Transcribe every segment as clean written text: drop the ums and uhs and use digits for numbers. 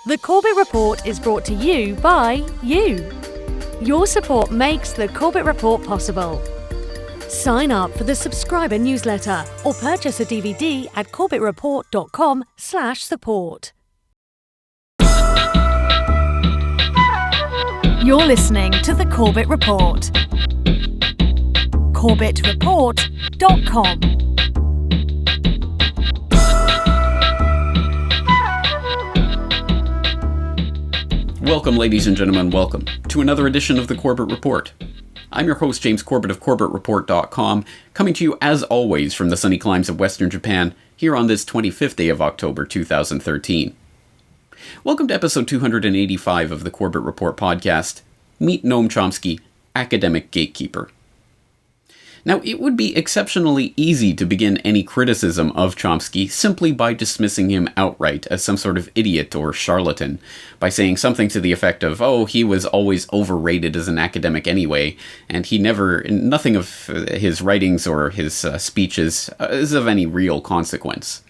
The Corbett Report is brought to you by you. Your support makes the Corbett Report possible. Sign up for the subscriber newsletter or purchase a DVD at corbettreport.com/support. You're listening to the Corbett Report. corbettreport.com. Welcome, ladies and gentlemen, welcome to another edition of the Corbett Report. I'm your host, James Corbett of corbettreport.com, coming to you as always from the sunny climes of Western Japan, here on this 25th day of October 2013. Welcome to episode 285 of the Corbett Report podcast. Meet Noam Chomsky, academic gatekeeper. Now, it would be exceptionally easy to begin any criticism of Chomsky simply by dismissing him outright as some sort of idiot or charlatan, by saying something to the effect of, oh, he was always overrated as an academic anyway, and nothing of his writings or his speeches is of any real consequence.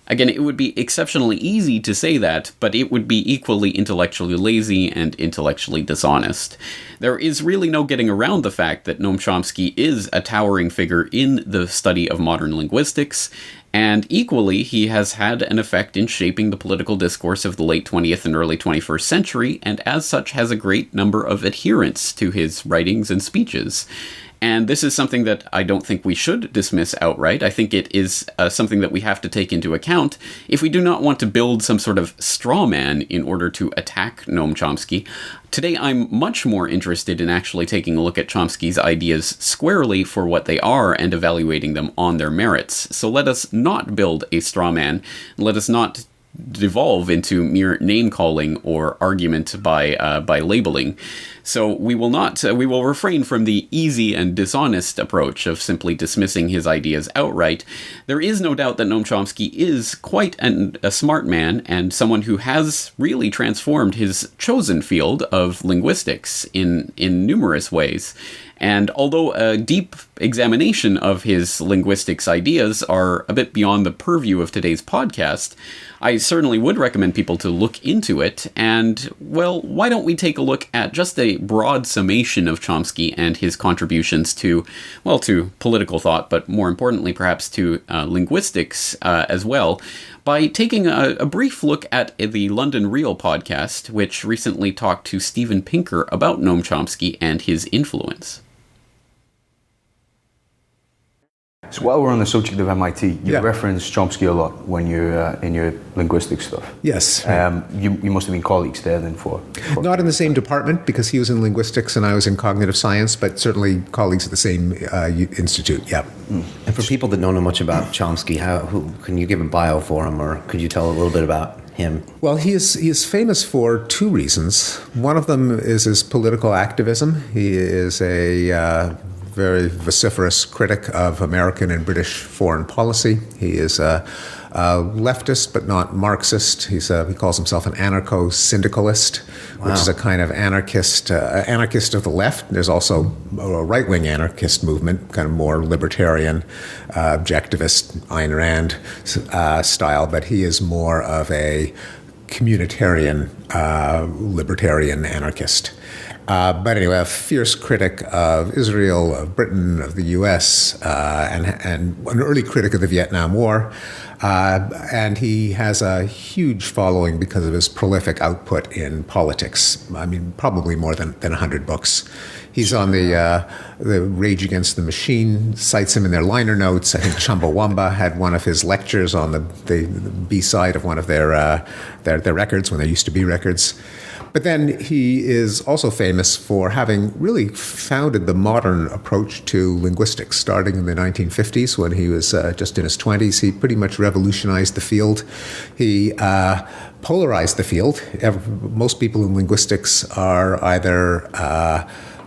Again, it would be exceptionally easy to say that, but it would be equally intellectually lazy and intellectually dishonest. There is really no getting around the fact that Noam Chomsky is a towering figure in the study of modern linguistics, and equally, he has had an effect in shaping the political discourse of the late 20th and early 21st century, and as such has a great number of adherents to his writings and speeches. And this is something that I don't think we should dismiss outright. I think it is something that we have to take into account if we do not want to build some sort of straw man in order to attack Noam Chomsky. Today, I'm much more interested in actually taking a look at Chomsky's ideas squarely for what they are and evaluating them on their merits. So let us not build a straw man. Let us not devolve into mere name-calling or argument by labeling. So we will refrain from the easy and dishonest approach of simply dismissing his ideas outright. There is no doubt that Noam Chomsky is quite a smart man and someone who has really transformed his chosen field of linguistics in numerous ways. And although a deep examination of his linguistics ideas are a bit beyond the purview of today's podcast, I certainly would recommend people to look into it. And, well, why don't we take a look at just a broad summation of Chomsky and his contributions to political thought, but more importantly, perhaps to linguistics as well, by taking a brief look at the London Real podcast, which recently talked to Steven Pinker about Noam Chomsky and his influence. So while we're on the subject of MIT, you reference Chomsky a lot when you're in your linguistics stuff. Yes. You must have been colleagues there then for... Not in the same department, because he was in linguistics and I was in cognitive science, but certainly colleagues at the same institute, yeah. And for people that don't know much about Chomsky, can you give a bio for him, or could you tell a little bit about him? Well, he is famous for two reasons. One of them is his political activism. He is a very vociferous critic of American and British foreign policy. He is a leftist, but not Marxist. He calls himself an anarcho-syndicalist, which is a kind of anarchist of the left. There's also a right-wing anarchist movement, kind of more libertarian, objectivist, Ayn Rand style, but he is more of a communitarian, libertarian anarchist. But anyway, a fierce critic of Israel, of Britain, of the U.S., and an early critic of the Vietnam War. And he has a huge following because of his prolific output in politics. I mean, probably more than 100 books. He's on the Rage Against the Machine, cites him in their liner notes. I think Chumbawamba had one of his lectures on the B-side of one of their records, when there used to be records. But then he is also famous for having really founded the modern approach to linguistics, starting in the 1950s when he was just in his 20s. He pretty much revolutionized the field. He polarized the field. Most people in linguistics are either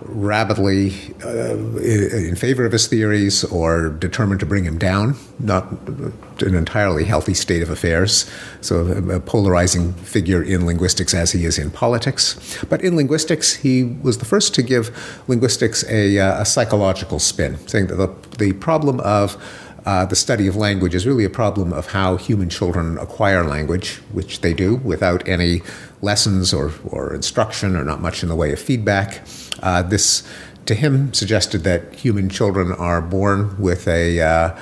rabidly in favor of his theories or determined to bring him down, not an entirely healthy state of affairs. So a polarizing figure in linguistics as he is in politics. But in linguistics, he was the first to give linguistics a psychological spin, saying that the problem of the study of language is really a problem of how human children acquire language, which they do without any lessons or instruction or not much in the way of feedback. This, to him, suggested that human children are born with a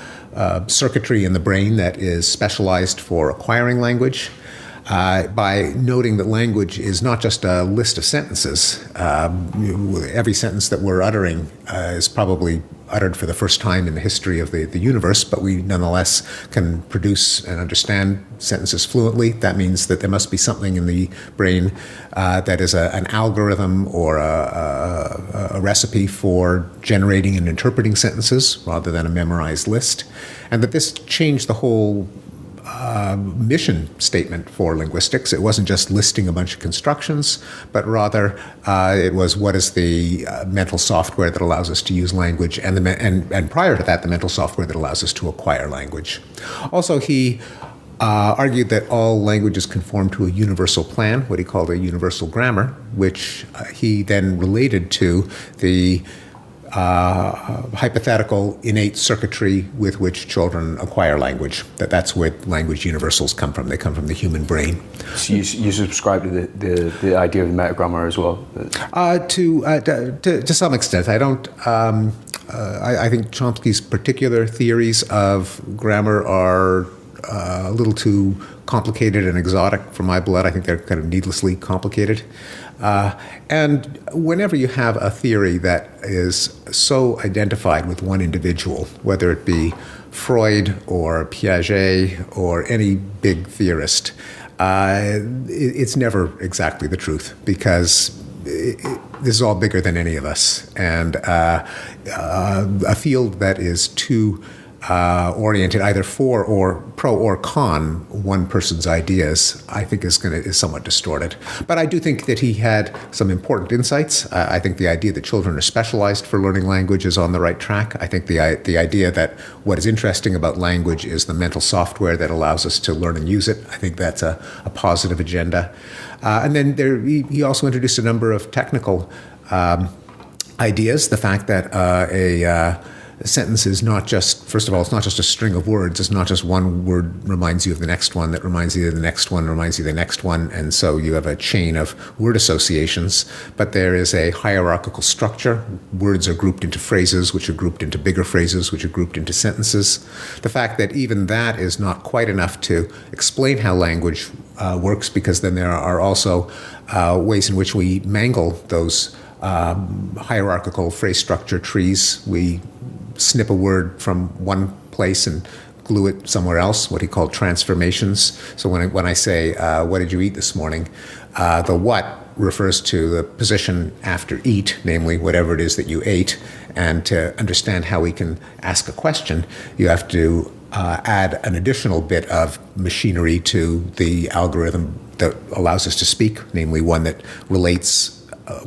circuitry in the brain that is specialized for acquiring language. By noting that language is not just a list of sentences. Every sentence that we're uttering is probably uttered for the first time in the history of the universe, but we nonetheless can produce and understand sentences fluently. That means that there must be something in the brain that is an algorithm or a recipe for generating and interpreting sentences rather than a memorized list. And that this changed the whole mission statement for linguistics. It wasn't just listing a bunch of constructions, but rather it was what is the mental software that allows us to use language, and prior to that, the mental software that allows us to acquire language. Also, he argued that all languages conform to a universal plan, what he called a universal grammar, which he then related to the hypothetical innate circuitry with which children acquire language. That's where language universals come from. They come from the human brain. So you subscribe to the idea of the metagrammar as well? To some extent. I don't. I think Chomsky's particular theories of grammar are a little too complicated and exotic for my blood. I think they're kind of needlessly complicated. And whenever you have a theory that is so identified with one individual, whether it be Freud or Piaget or any big theorist, it's never exactly the truth, because this is all bigger than any of us. And a field that is too oriented either for or pro or con one person's ideas, I think is somewhat distorted. But I do think that he had some important insights. I think the idea that children are specialized for learning language is on the right track. I think the idea that what is interesting about language is the mental software that allows us to learn and use it. I think that's a positive agenda. And then he also introduced a number of technical ideas. The fact that a sentence is not just, first of all, it's not just a string of words. It's not just one word reminds you of the next one that reminds you of the next one, reminds you of the next one. And so you have a chain of word associations, but there is a hierarchical structure. Words are grouped into phrases, which are grouped into bigger phrases, which are grouped into sentences. The fact that even that is not quite enough to explain how language works, because then there are also ways in which we mangle those hierarchical phrase structure trees. We snip a word from one place and glue it somewhere else, what he called transformations. So when I say, what did you eat this morning? The what refers to the position after eat, namely whatever it is that you ate. And to understand how we can ask a question, you have to add an additional bit of machinery to the algorithm that allows us to speak, namely one that relates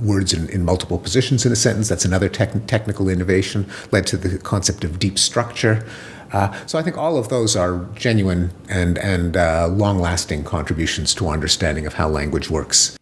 words in multiple positions in a sentence. That's another technical innovation, led to the concept of deep structure. So I think all of those are genuine and long-lasting contributions to our understanding of how language works.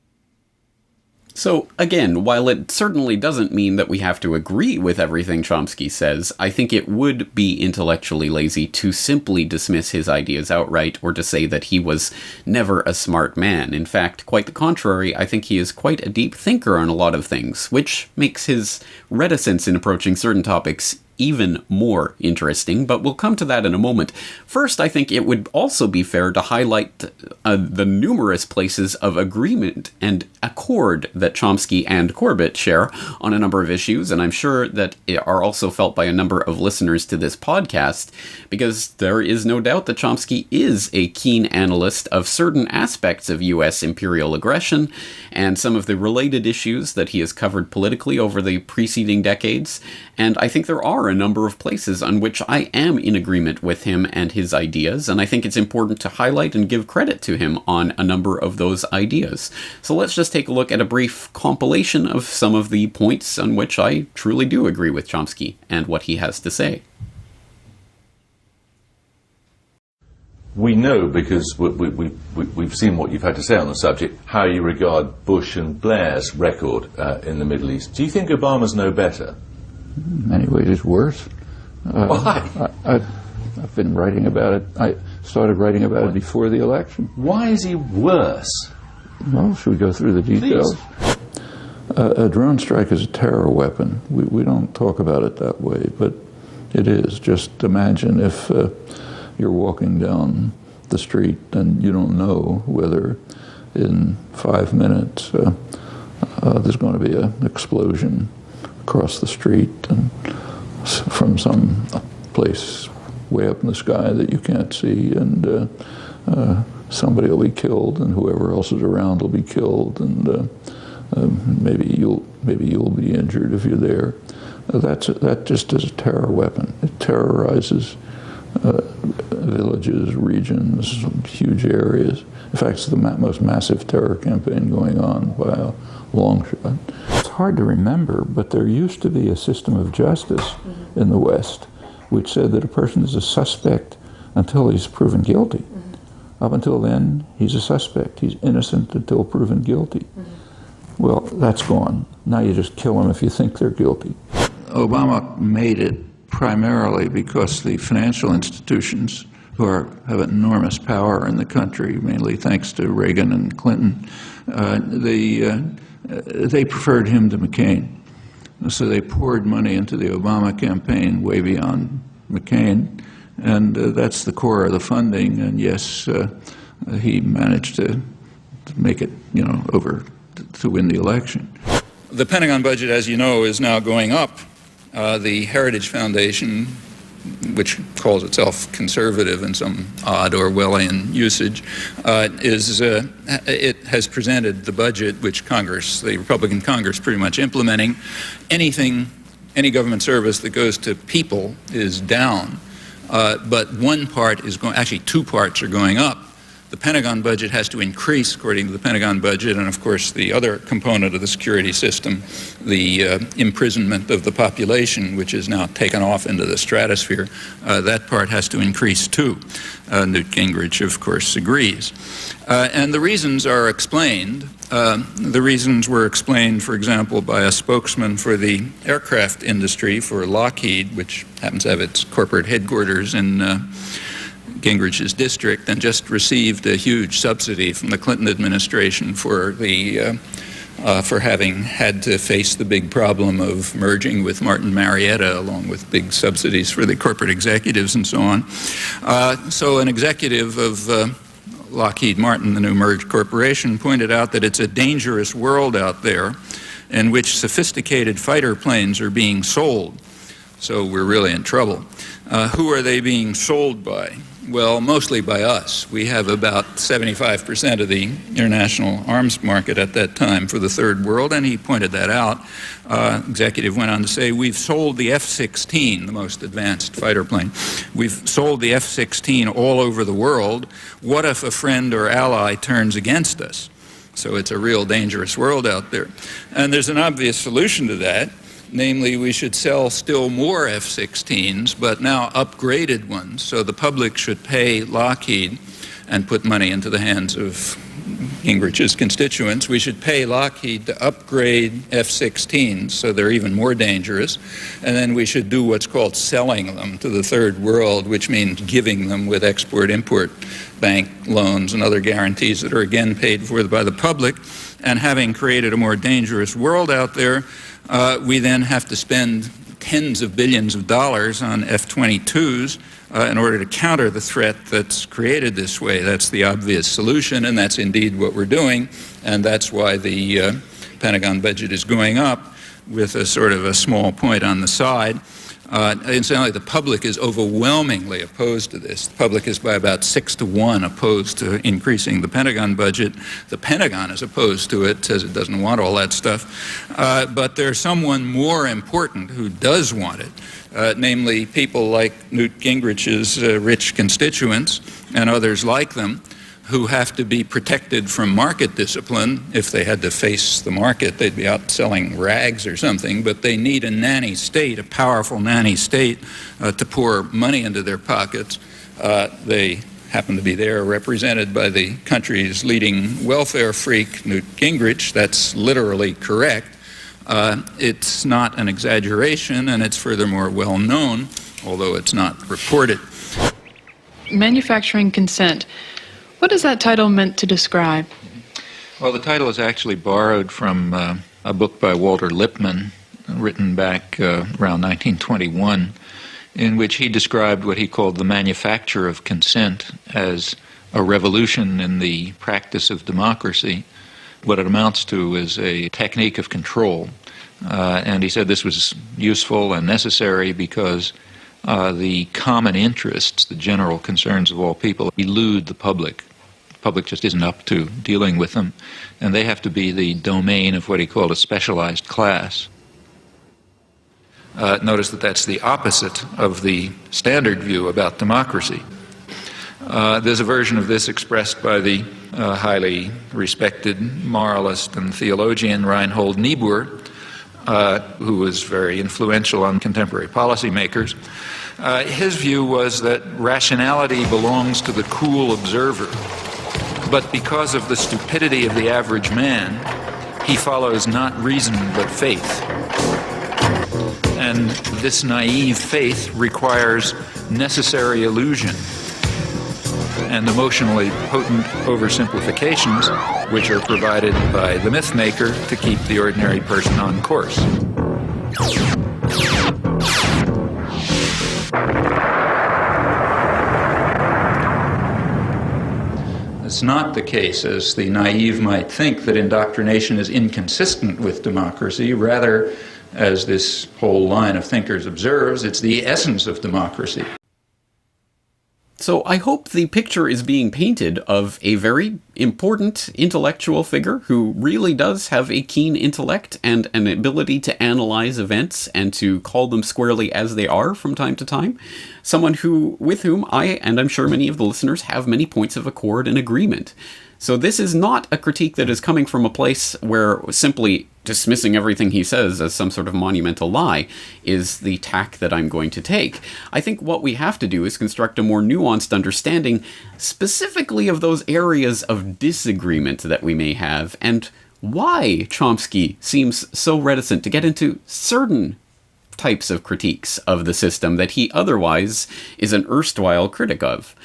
So, again, while it certainly doesn't mean that we have to agree with everything Chomsky says, I think it would be intellectually lazy to simply dismiss his ideas outright or to say that he was never a smart man. In fact, quite the contrary, I think he is quite a deep thinker on a lot of things, which makes his reticence in approaching certain topics even more interesting, but we'll come to that in a moment. First, I think it would also be fair to highlight the numerous places of agreement and accord that Chomsky and Corbett share on a number of issues, and I'm sure that are also felt by a number of listeners to this podcast, because there is no doubt that Chomsky is a keen analyst of certain aspects of U.S. imperial aggression and some of the related issues that he has covered politically over the preceding decades, and I think there are a number of places on which I am in agreement with him and his ideas, and I think it's important to highlight and give credit to him on a number of those ideas. So let's just take a look at a brief compilation of some of the points on which I truly do agree with Chomsky and what he has to say. We know, because we've seen what you've had to say on the subject, how you regard Bush and Blair's record in the Middle East. Do you think Obama's no better? In many ways it's worse. Why? I've been writing about it. I started writing about it before the election. Why is he worse? Well, should we go through the details? A drone strike is a terror weapon. We don't talk about it that way, but it is. Just imagine if you're walking down the street and you don't know whether in 5 minutes there's going to be an explosion across the street and from some place way up in the sky that you can't see, and somebody will be killed, and whoever else is around will be killed, and maybe you'll be injured if you're there. That just is a terror weapon. It terrorizes villages, regions, huge areas. In fact, it's the most massive terror campaign going on by a long shot. It's hard to remember, but there used to be a system of justice in the West which said that a person is a suspect until he's proven guilty. Up until then, he's a suspect. He's innocent until proven guilty. Well, that's gone. Now you just kill them if you think they're guilty. Obama made it primarily because the financial institutions, who have enormous power in the country, mainly thanks to Reagan and Clinton, they preferred him to McCain. So they poured money into the Obama campaign way beyond McCain, and that's the core of the funding. And yes, he managed to make it, over to win the election. The Pentagon budget, as you know, is now going up. The Heritage Foundation, which calls itself conservative in some odd Orwellian usage, it has presented the budget which Congress, the Republican Congress, pretty much implementing. Any government service that goes to people is down, but one part is going, actually two parts are going up. The Pentagon budget has to increase according to the Pentagon budget, and of course the other component of the security system, the imprisonment of the population, which is now taken off into the stratosphere, that part has to increase too. Newt Gingrich, of course, agrees. And the reasons are explained. The reasons were explained, for example, by a spokesman for the aircraft industry for Lockheed, which happens to have its corporate headquarters in Gingrich's district, and just received a huge subsidy from the Clinton administration for having had to face the big problem of merging with Martin Marietta, along with big subsidies for the corporate executives and so on. So an executive of Lockheed Martin, the new merged corporation, pointed out that it's a dangerous world out there in which sophisticated fighter planes are being sold. So we're really in trouble. Who are they being sold by? Well, mostly by us. We have about 75% of the international arms market at that time for the third world, and he pointed that out. Executive went on to say, we've sold the F-16, the most advanced fighter plane. We've sold the F-16 all over the world. What if a friend or ally turns against us? So it's a real dangerous world out there. And there's an obvious solution to that. Namely, we should sell still more F-16s, but now upgraded ones. So the public should pay Lockheed and put money into the hands of Gingrich's constituents. We should pay Lockheed to upgrade F-16s so they're even more dangerous. And then we should do what's called selling them to the third world, which means giving them with export-import bank loans and other guarantees that are again paid for by the public. And having created a more dangerous world out there, we then have to spend tens of billions of dollars on F-22s in order to counter the threat that's created this way. That's the obvious solution, and that's indeed what we're doing, and that's why the Pentagon budget is going up with a sort of a small point on the side. Incidentally, the public is overwhelmingly opposed to this. The public is by about 6-to-1 opposed to increasing the Pentagon budget. The Pentagon is opposed to it, says it doesn't want all that stuff. But there's someone more important who does want it, namely people like Newt Gingrich's rich constituents and others like them, who have to be protected from market discipline. If they had to face the market, they'd be out selling rags or something, but they need a nanny state, a powerful nanny state, to pour money into their pockets. They happen to be there represented by the country's leading welfare freak, Newt Gingrich. That's literally correct. It's not an exaggeration, and it's furthermore well known, although it's not reported. Manufacturing Consent. What is that title meant to describe? Well, the title is actually borrowed from a book by Walter Lippmann, written back around 1921, in which he described what he called the manufacture of consent as a revolution in the practice of democracy. What it amounts to is a technique of control. And he said this was useful and necessary because the common interests, the general concerns of all people, elude the public. The public just isn't up to dealing with them, and they have to be the domain of what he called a specialized class. Notice that that's the opposite of the standard view about democracy. There's a version of this expressed by the highly respected moralist and theologian Reinhold Niebuhr, who was very influential on contemporary policymakers. His view was that rationality belongs to the cool observer, but because of the stupidity of the average man, he follows not reason but faith. And this naive faith requires necessary illusion and emotionally potent oversimplifications, which are provided by the myth maker to keep the ordinary person on course. It's not the case, as the naive might think, that indoctrination is inconsistent with democracy. Rather, as this whole line of thinkers observes, it's the essence of democracy. So I hope the picture is being painted of a very important intellectual figure who really does have a keen intellect and an ability to analyze events and to call them squarely as they are from time to time. Someone with whom I, and I'm sure many of the listeners, have many points of accord and agreement. So this is not a critique that is coming from a place where simply dismissing everything he says as some sort of monumental lie is the tack that I'm going to take. I think what we have to do is construct a more nuanced understanding specifically of those areas of disagreement that we may have and why Chomsky seems so reticent to get into certain types of critiques of the system that he otherwise is an erstwhile critic of.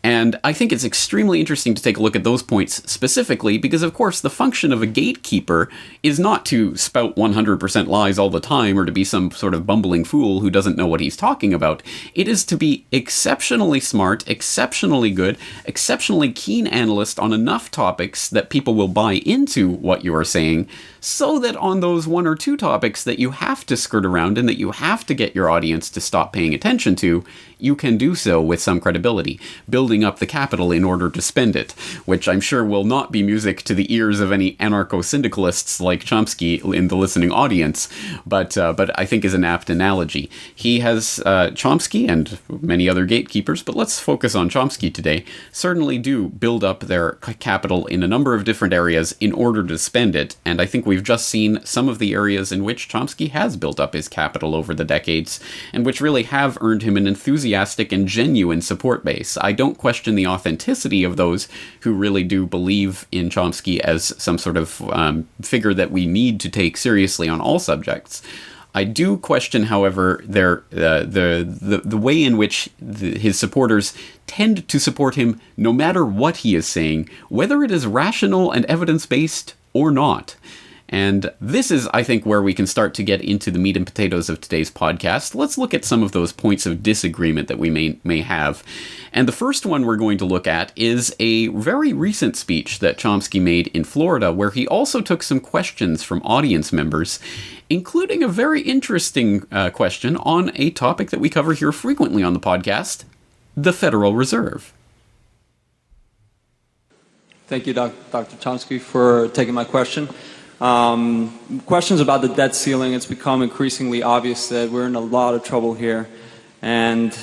And I think it's extremely interesting to take a look at those points specifically because, of course, the function of a gatekeeper is not to spout 100% lies all the time or to be some sort of bumbling fool who doesn't know what he's talking about. It is to be exceptionally smart, exceptionally good, exceptionally keen analyst on enough topics that people will buy into what you are saying, so that on those one or two topics that you have to skirt around and that you have to get your audience to stop paying attention to, you can do so with some credibility, building up the capital in order to spend it, which I'm sure will not be music to the ears of any anarcho-syndicalists like Chomsky in the listening audience, but I think is an apt analogy. He has, Chomsky and many other gatekeepers, but let's focus on Chomsky today, certainly do build up their capital in a number of different areas in order to spend it, and I think we've just seen some of the areas in which Chomsky has built up his capital over the decades, and which really have earned him an enthusiastic and genuine support base. I don't question the authenticity of those who really do believe in Chomsky as some sort of figure that we need to take seriously on all subjects. I do question, however, the way in which his supporters tend to support him no matter what he is saying, whether it is rational and evidence-based or not. And this is, I think, where we can start to get into the meat and potatoes of today's podcast. Let's look at some of those points of disagreement that we may have. And the first one we're going to look at is a very recent speech that Chomsky made in Florida, where he also took some questions from audience members, including a very interesting question on a topic that we cover here frequently on the podcast, the Federal Reserve. Thank you, Dr. Chomsky, for taking my question. Questions about the debt ceiling. It's become increasingly obvious that we're in a lot of trouble here. And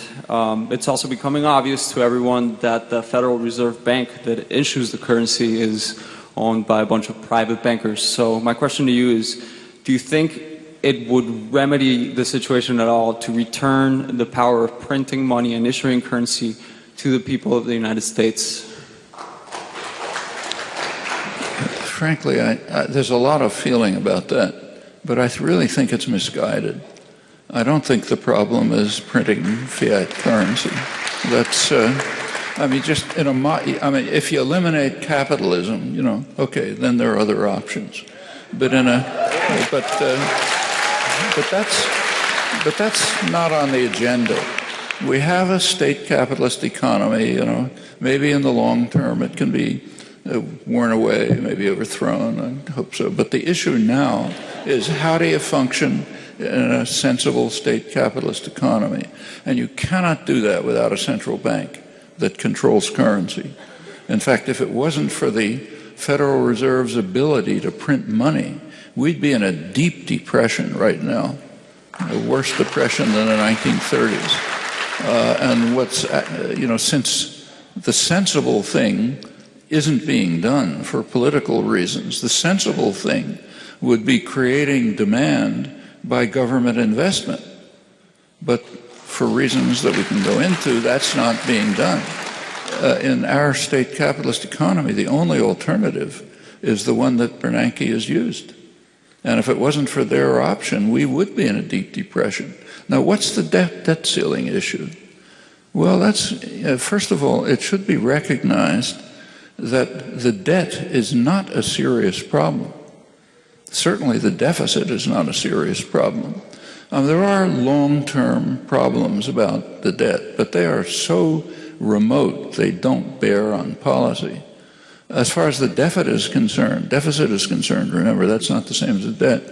it's also becoming obvious to everyone that the Federal Reserve Bank that issues the currency is owned by a bunch of private bankers. So my question to you is, do you think it would remedy the situation at all to return the power of printing money and issuing currency to the people of the United States? Frankly, there's a lot of feeling about that, but I really think it's misguided. I don't think the problem is printing fiat currency. I mean, just if you eliminate capitalism, okay, then there are other options. But that's not on the agenda. We have a state capitalist economy. Maybe in the long term it can be worn away, maybe overthrown. I hope so. But the issue now is, how do you function in a sensible state capitalist economy? And you cannot do that without a central bank that controls currency. In fact, if it wasn't for the Federal Reserve's ability to print money, we'd be in a deep depression right now, a worse depression than the 1930s. Since the sensible thing isn't being done for political reasons, the sensible thing would be creating demand by government investment. But for reasons that we can go into, that's not being done. In our state capitalist economy, the only alternative is the one that Bernanke has used. And if it wasn't for their option, we would be in a deep depression. Now, what's the debt ceiling issue? Well, first of all, it should be recognized that the debt is not a serious problem. Certainly the deficit is not a serious problem. There are long-term problems about the debt, but they are so remote they don't bear on policy. As far as the deficit is concerned, remember, that's not the same as the debt.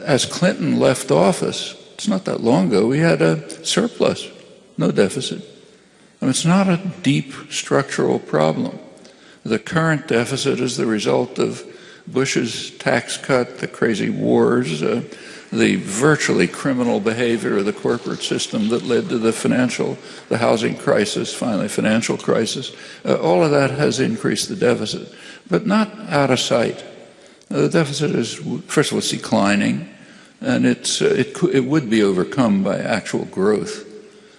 As Clinton left office, it's not that long ago, we had a surplus, no deficit. It's not a deep structural problem. The current deficit is the result of Bush's tax cut, the crazy wars, the virtually criminal behavior of the corporate system that led to the housing crisis, finally financial crisis. All of that has increased the deficit, but not out of sight. The deficit is, first of all, it's declining, and it would be overcome by actual growth.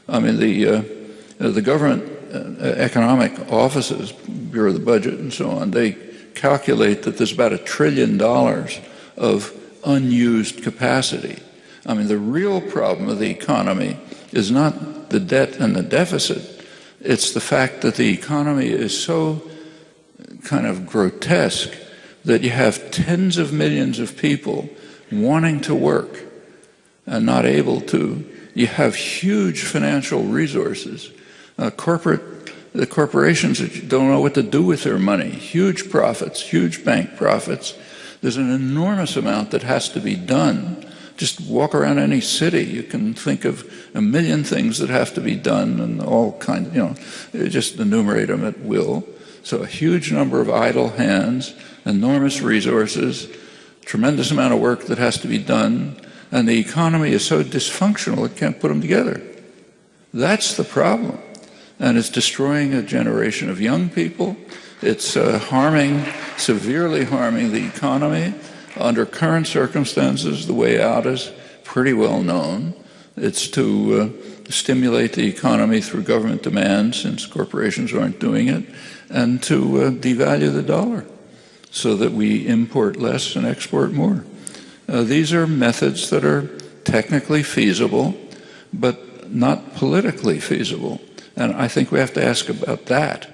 The government economic offices, Bureau of the Budget and so on, they calculate that there's about $1 trillion of unused capacity. The real problem of the economy is not the debt and the deficit. It's the fact that the economy is so kind of grotesque that you have tens of millions of people wanting to work and not able to. You have huge financial resources. The corporations that don't know what to do with their money, huge profits, huge bank profits. There's an enormous amount that has to be done. Just walk around any city, you can think of a million things that have to be done, and all kinds, just enumerate them at will. So a huge number of idle hands, enormous resources, tremendous amount of work that has to be done, and the economy is so dysfunctional it can't put them together. That's the problem. And it's destroying a generation of young people. It's severely harming the economy. Under current circumstances, the way out is pretty well known. It's to stimulate the economy through government demand, since corporations aren't doing it, and to devalue the dollar so that we import less and export more. These are methods that are technically feasible, but not politically feasible. And I think we have to ask about that.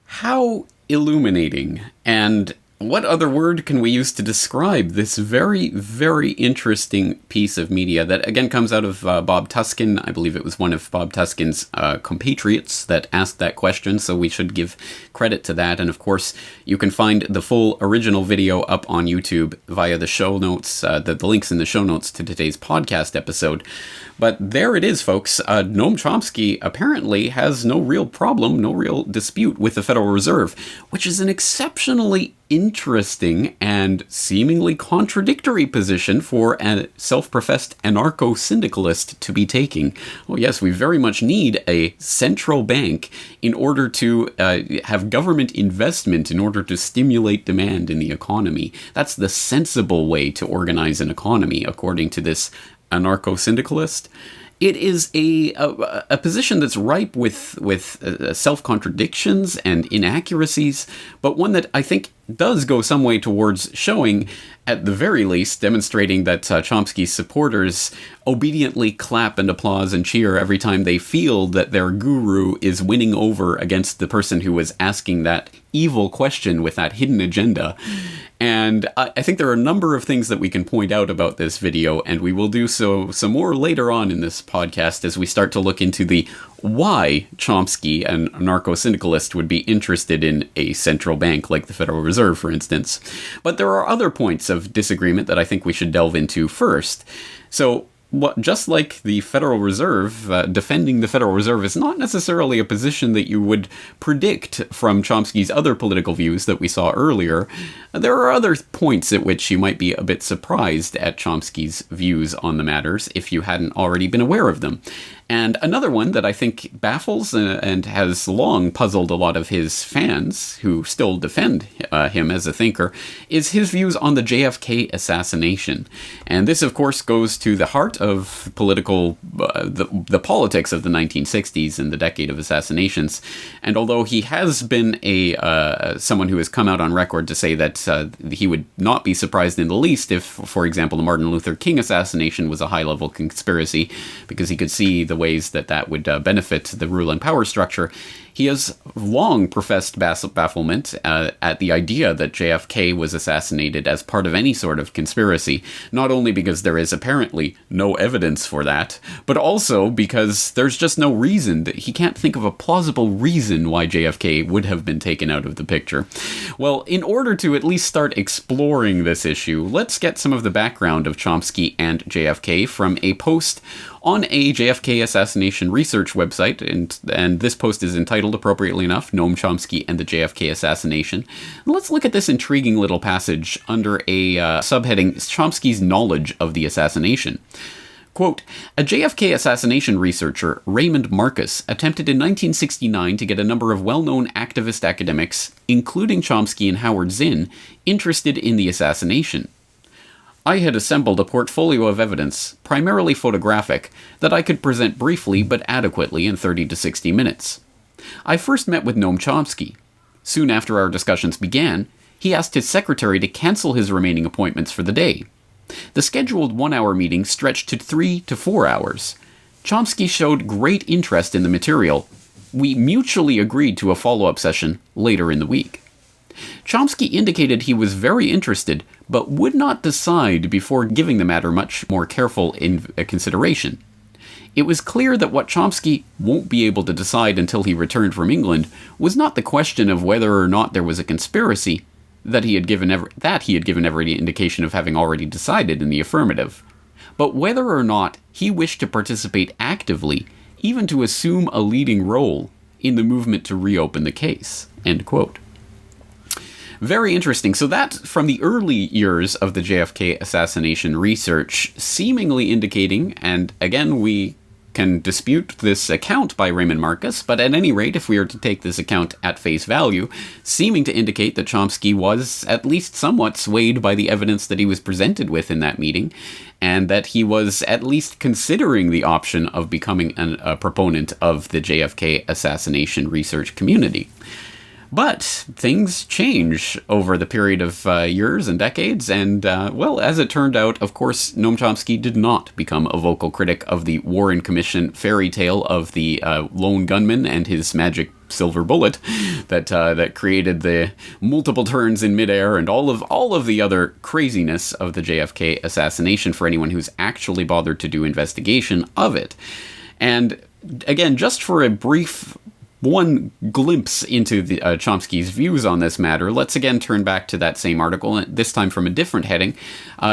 How illuminating, and what other word can we use to describe this very, very interesting piece of media that, again, comes out of Bob Tuskin? I believe it was one of Bob Tuskin's compatriots that asked that question, so we should give credit to that. And, of course, you can find the full original video up on YouTube via the show notes, the links in the show notes to today's podcast episode. But there it is, folks. Noam Chomsky apparently has no real problem, no real dispute with the Federal Reserve, which is an exceptionally interesting and seemingly contradictory position for a self-professed anarcho-syndicalist to be taking. Oh yes, we very much need a central bank in order to have government investment in order to stimulate demand in the economy. That's the sensible way to organize an economy, according to this anarcho-syndicalist. It is a position that's ripe with self-contradictions and inaccuracies, but one that I think does go some way towards showing, at the very least, demonstrating that Chomsky's supporters obediently clap and applause and cheer every time they feel that their guru is winning over against the person who was asking that evil question with that hidden agenda. And I think there are a number of things that we can point out about this video, and we will do so some more later on in this podcast as we start to look into the why Chomsky, an anarcho-syndicalist, would be interested in a central bank like the Federal Reserve, for instance. But there are other points of disagreement that I think we should delve into first. So, just like the Federal Reserve, defending the Federal Reserve is not necessarily a position that you would predict from Chomsky's other political views that we saw earlier. There are other points at which you might be a bit surprised at Chomsky's views on the matters if you hadn't already been aware of them. And another one that I think baffles and has long puzzled a lot of his fans, who still defend him as a thinker, is his views on the JFK assassination. And this, of course, goes to the heart of political, the politics of the 1960s and the decade of assassinations. And although he has been someone who has come out on record to say that he would not be surprised in the least if, for example, the Martin Luther King assassination was a high-level conspiracy, because he could see the ways that would benefit the rule and power structure, he has long professed bafflement at the idea that JFK was assassinated as part of any sort of conspiracy, not only because there is apparently no evidence for that, but also because there's just no reason. He can't think of a plausible reason why JFK would have been taken out of the picture. Well, in order to at least start exploring this issue, let's get some of the background of Chomsky and JFK from a post on a JFK assassination research website, and this post is entitled, appropriately enough, Noam Chomsky and the JFK Assassination. Let's look at this intriguing little passage under a subheading, Chomsky's Knowledge of the Assassination. Quote, a JFK assassination researcher, Raymond Marcus, attempted in 1969 to get a number of well-known activist academics, including Chomsky and Howard Zinn, interested in the assassination. I had assembled a portfolio of evidence, primarily photographic, that I could present briefly but adequately in 30 to 60 minutes. I first met with Noam Chomsky. Soon after our discussions began, he asked his secretary to cancel his remaining appointments for the day. The scheduled 1-hour meeting stretched to 3 to 4 hours. Chomsky showed great interest in the material. We mutually agreed to a follow-up session later in the week. Chomsky indicated he was very interested, but would not decide before giving the matter much more careful consideration. It was clear that what Chomsky won't be able to decide until he returned from England was not the question of whether or not there was a conspiracy, that he had given every indication of having already decided in the affirmative, but whether or not he wished to participate actively, even to assume a leading role in the movement to reopen the case. End quote. Very interesting. So that, from the early years of the JFK assassination research, seemingly indicating, and again, we can dispute this account by Raymond Marcus, but at any rate, if we are to take this account at face value, seeming to indicate that Chomsky was at least somewhat swayed by the evidence that he was presented with in that meeting, and that he was at least considering the option of becoming a proponent of the JFK assassination research community. But things change over the period of years and decades, and, well, as it turned out, of course, Noam Chomsky did not become a vocal critic of the Warren Commission fairy tale of the lone gunman and his magic silver bullet that created the multiple turns in midair and all of the other craziness of the JFK assassination for anyone who's actually bothered to do investigation of it. And, again, just for a brief one glimpse into the, Chomsky's views on this matter, let's again turn back to that same article, this time from a different heading,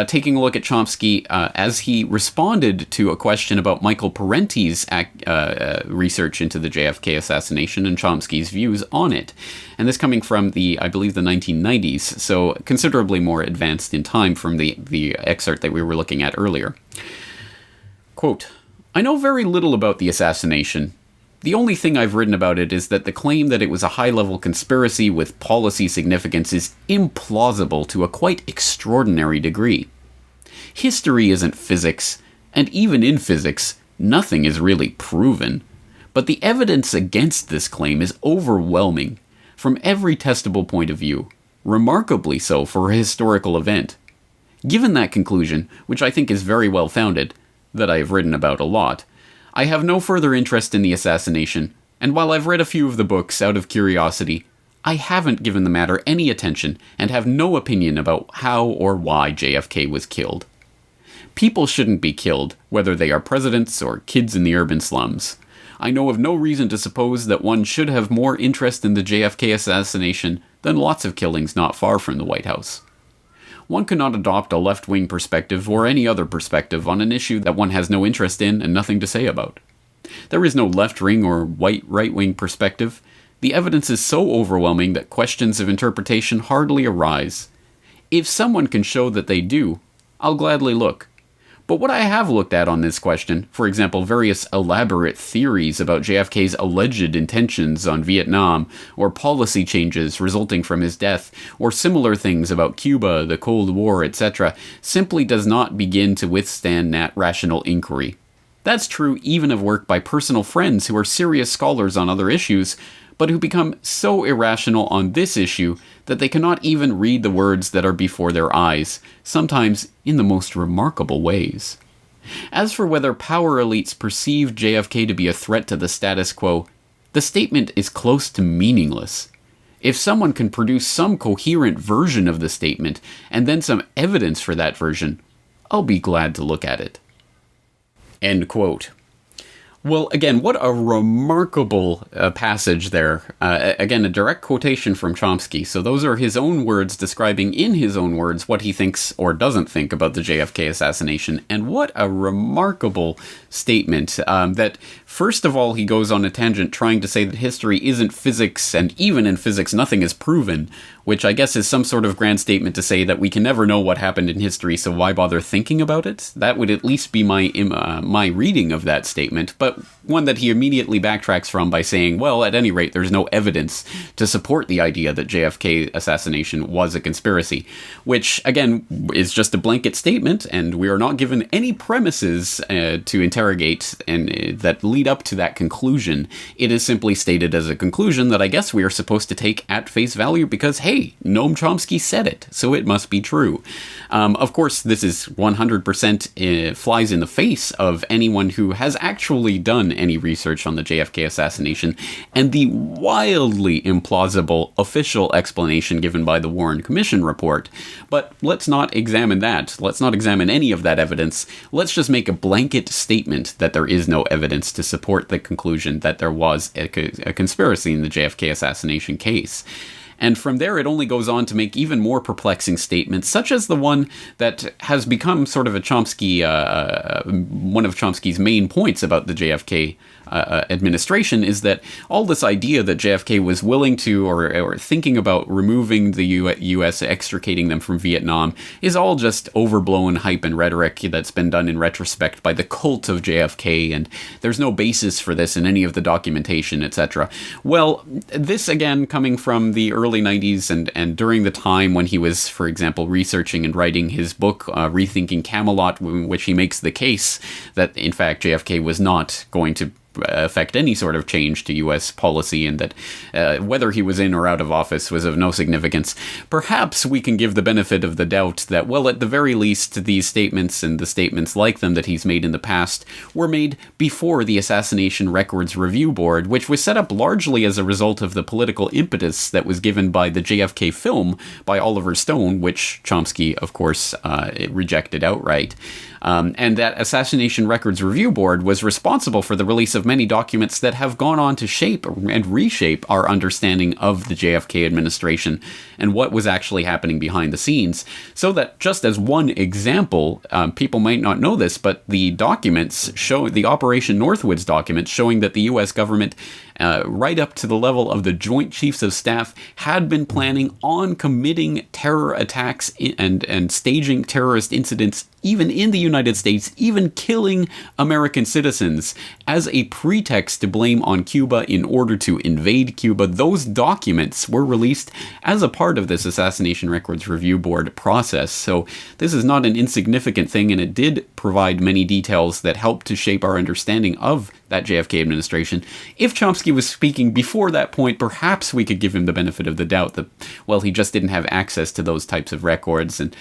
taking a look at Chomsky as he responded to a question about Michael Parenti's research into the JFK assassination and Chomsky's views on it. And this coming from I believe the 1990s, so considerably more advanced in time from the excerpt that we were looking at earlier. Quote, I know very little about the assassination. The only thing I've written about it is that the claim that it was a high-level conspiracy with policy significance is implausible to a quite extraordinary degree. History isn't physics, and even in physics, nothing is really proven. But the evidence against this claim is overwhelming, from every testable point of view. remarkably so for a historical event. Given that conclusion, which I think is very well founded, that I have written about a lot, I have no further interest in the assassination, and while I've read a few of the books out of curiosity, I haven't given the matter any attention and have no opinion about how or why JFK was killed. People shouldn't be killed, whether they are presidents or kids in the urban slums. I know of no reason to suppose that one should have more interest in the JFK assassination than lots of killings not far from the White House. One cannot adopt a left-wing perspective or any other perspective on an issue that one has no interest in and nothing to say about. There is no left-wing or right-wing perspective. The evidence is so overwhelming that questions of interpretation hardly arise. If someone can show that they do, I'll gladly look. But what I have looked at on this question, for example, various elaborate theories about JFK's alleged intentions on Vietnam, or policy changes resulting from his death, or similar things about Cuba, the Cold War, etc., simply does not begin to withstand that rational inquiry. That's true even of work by personal friends who are serious scholars on other issues, but who become so irrational on this issue that they cannot even read the words that are before their eyes, sometimes in the most remarkable ways. As for whether power elites perceive JFK to be a threat to the status quo, the statement is close to meaningless. If someone can produce some coherent version of the statement, and then some evidence for that version, I'll be glad to look at it. End quote. Well, again, what a remarkable passage there. Again, a direct quotation from Chomsky. So those are his own words describing in his own words what he thinks or doesn't think about the JFK assassination. And what a remarkable statement that, first of all, he goes on a tangent trying to say that history isn't physics, and even in physics nothing is proven, which I guess is some sort of grand statement to say that we can never know what happened in history, so why bother thinking about it? That would at least be my reading of that statement, but one that he immediately backtracks from by saying, well, at any rate, there's no evidence to support the idea that JFK assassination was a conspiracy, which, again, is just a blanket statement, and we are not given any premises to interrogate and that lead up to that conclusion. It is simply stated as a conclusion that I guess we are supposed to take at face value because, hey, Noam Chomsky said it, so it must be true. Of course, this is 100% flies in the face of anyone who has actually done any research on the JFK assassination, and the wildly implausible official explanation given by the Warren Commission report. But let's not examine that. Let's not examine any of that evidence. Let's just make a blanket statement that there is no evidence to support the conclusion that there was a conspiracy in the JFK assassination case. And from there, it only goes on to make even more perplexing statements, such as the one that has become sort of a Chomsky, one of Chomsky's main points about the JFK administration, is that all this idea that JFK was willing to or thinking about removing the U.S., extricating them from Vietnam, is all just overblown hype and rhetoric that's been done in retrospect by the cult of JFK, and there's no basis for this in any of the documentation, etc. Well, this again coming from the early 90s and during the time when he was, for example, researching and writing his book, Rethinking Camelot, in which he makes the case that, in fact, JFK was not going to affect any sort of change to U.S. policy, and that whether he was in or out of office was of no significance. Perhaps we can give the benefit of the doubt that, well, at the very least, these statements and the statements like them that he's made in the past were made before the Assassination Records Review Board, which was set up largely as a result of the political impetus that was given by the JFK film by Oliver Stone, which Chomsky, of course, rejected outright. And that Assassination Records Review Board was responsible for the release of many documents that have gone on to shape and reshape our understanding of the JFK administration and what was actually happening behind the scenes. So that, just as one example, people might not know this, but the documents show, the Operation Northwoods documents showing that the U.S. government, right up to the level of the Joint Chiefs of Staff, had been planning on committing terror attacks and staging terrorist incidents even in the United States, even killing American citizens as a pretext to blame on Cuba in order to invade Cuba. Those documents were released as a part of this Assassination Records Review Board process. So this is not an insignificant thing, and it did provide many details that helped to shape our understanding of that JFK administration. If Chomsky was speaking before that point, perhaps we could give him the benefit of the doubt that, well, he just didn't have access to those types of records, and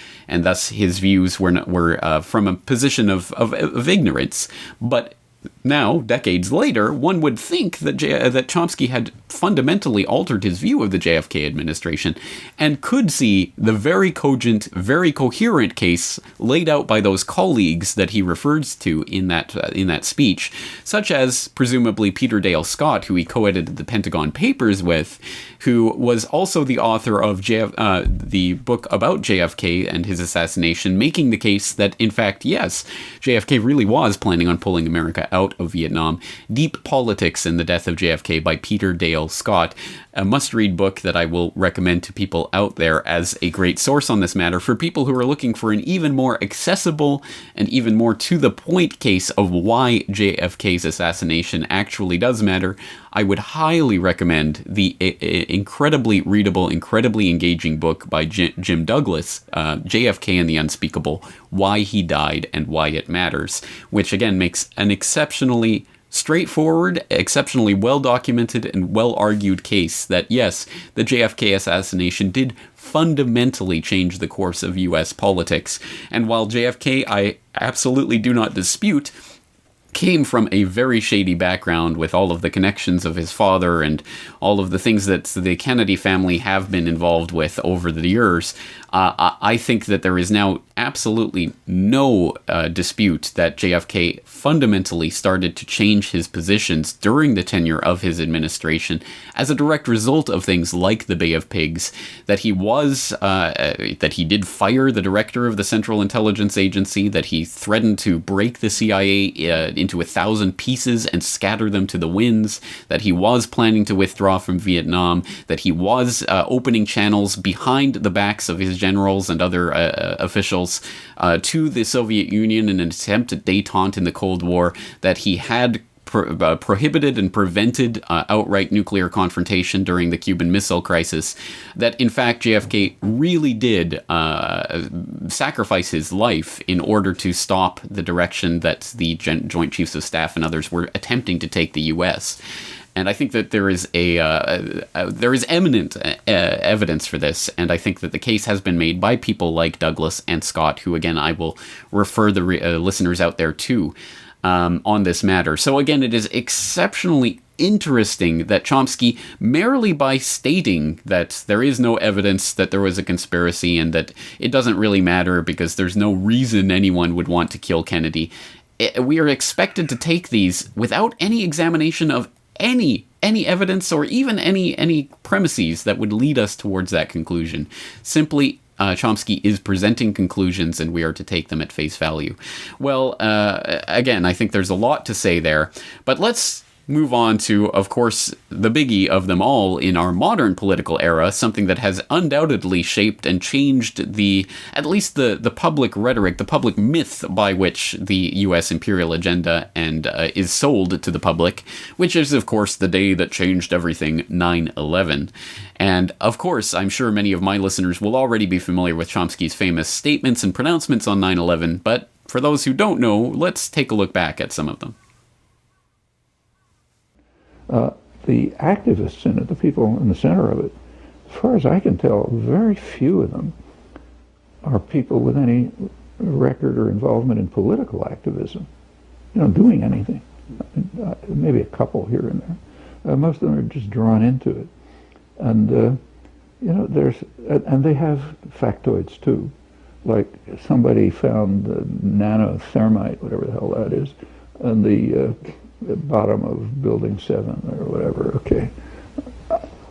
thus his views were from a position of ignorance. But now, decades later, one would think that that Chomsky had fundamentally altered his view of the JFK administration and could see the very cogent, very coherent case laid out by those colleagues that he refers to in that speech, such as presumably Peter Dale Scott, who he co-edited the Pentagon Papers with, who was also the author of the book about JFK and his assassination, making the case that, in fact, yes, JFK really was planning on pulling America out of Vietnam. Deep Politics in the Death of JFK by Peter Dale Scott, a must-read book that I will recommend to people out there as a great source on this matter for people who are looking for an even more accessible and even more to-the-point case of why JFK's assassination actually does matter. I would highly recommend the incredibly readable, incredibly engaging book by Jim Douglas, JFK and the Unspeakable, Why He Died and Why It Matters, which again makes an exceptionally straightforward, exceptionally well-documented and well-argued case that, yes, the JFK assassination did fundamentally change the course of U.S. politics. And while JFK, I absolutely do not dispute, came from a very shady background with all of the connections of his father and all of the things that the Kennedy family have been involved with over the years, I think that there is now absolutely no dispute that JFK fundamentally started to change his positions during the tenure of his administration as a direct result of things like the Bay of Pigs, that he did fire the director of the Central Intelligence Agency, that he threatened to break the CIA into 1,000 pieces and scatter them to the winds, that he was planning to withdraw from Vietnam, that he was opening channels behind the backs of his generals and other officials to the Soviet Union in an attempt at détente in the Cold War, that he had prohibited and prevented outright nuclear confrontation during the Cuban Missile Crisis, that in fact JFK really did sacrifice his life in order to stop the direction that the Joint Chiefs of Staff and others were attempting to take the U.S. And I think that there is eminent evidence for this, and I think that the case has been made by people like Douglas and Scott, who again I will refer the listeners out there to on this matter. So again, it is exceptionally interesting that Chomsky, merely by stating that there is no evidence that there was a conspiracy and that it doesn't really matter because there's no reason anyone would want to kill Kennedy, we are expected to take these without any examination of any evidence or even any premises that would lead us towards that conclusion. Simply, Chomsky is presenting conclusions and we are to take them at face value. Well, again, I think there's a lot to say there, but let's move on to, of course, the biggie of them all in our modern political era, something that has undoubtedly shaped and changed at least the public rhetoric, the public myth by which the U.S. imperial agenda is sold to the public, which is, of course, the day that changed everything, 9/11. And, of course, I'm sure many of my listeners will already be familiar with Chomsky's famous statements and pronouncements on 9/11, but for those who don't know, let's take a look back at some of them. The activists in it, the people in the center of it, as far as I can tell, very few of them are people with any record or involvement in political activism, doing anything. Maybe a couple here and there. Most of them are just drawn into it. And, and they have factoids too. Like somebody found nanothermite, whatever the hell that is, and the bottom of Building 7 or whatever. Okay,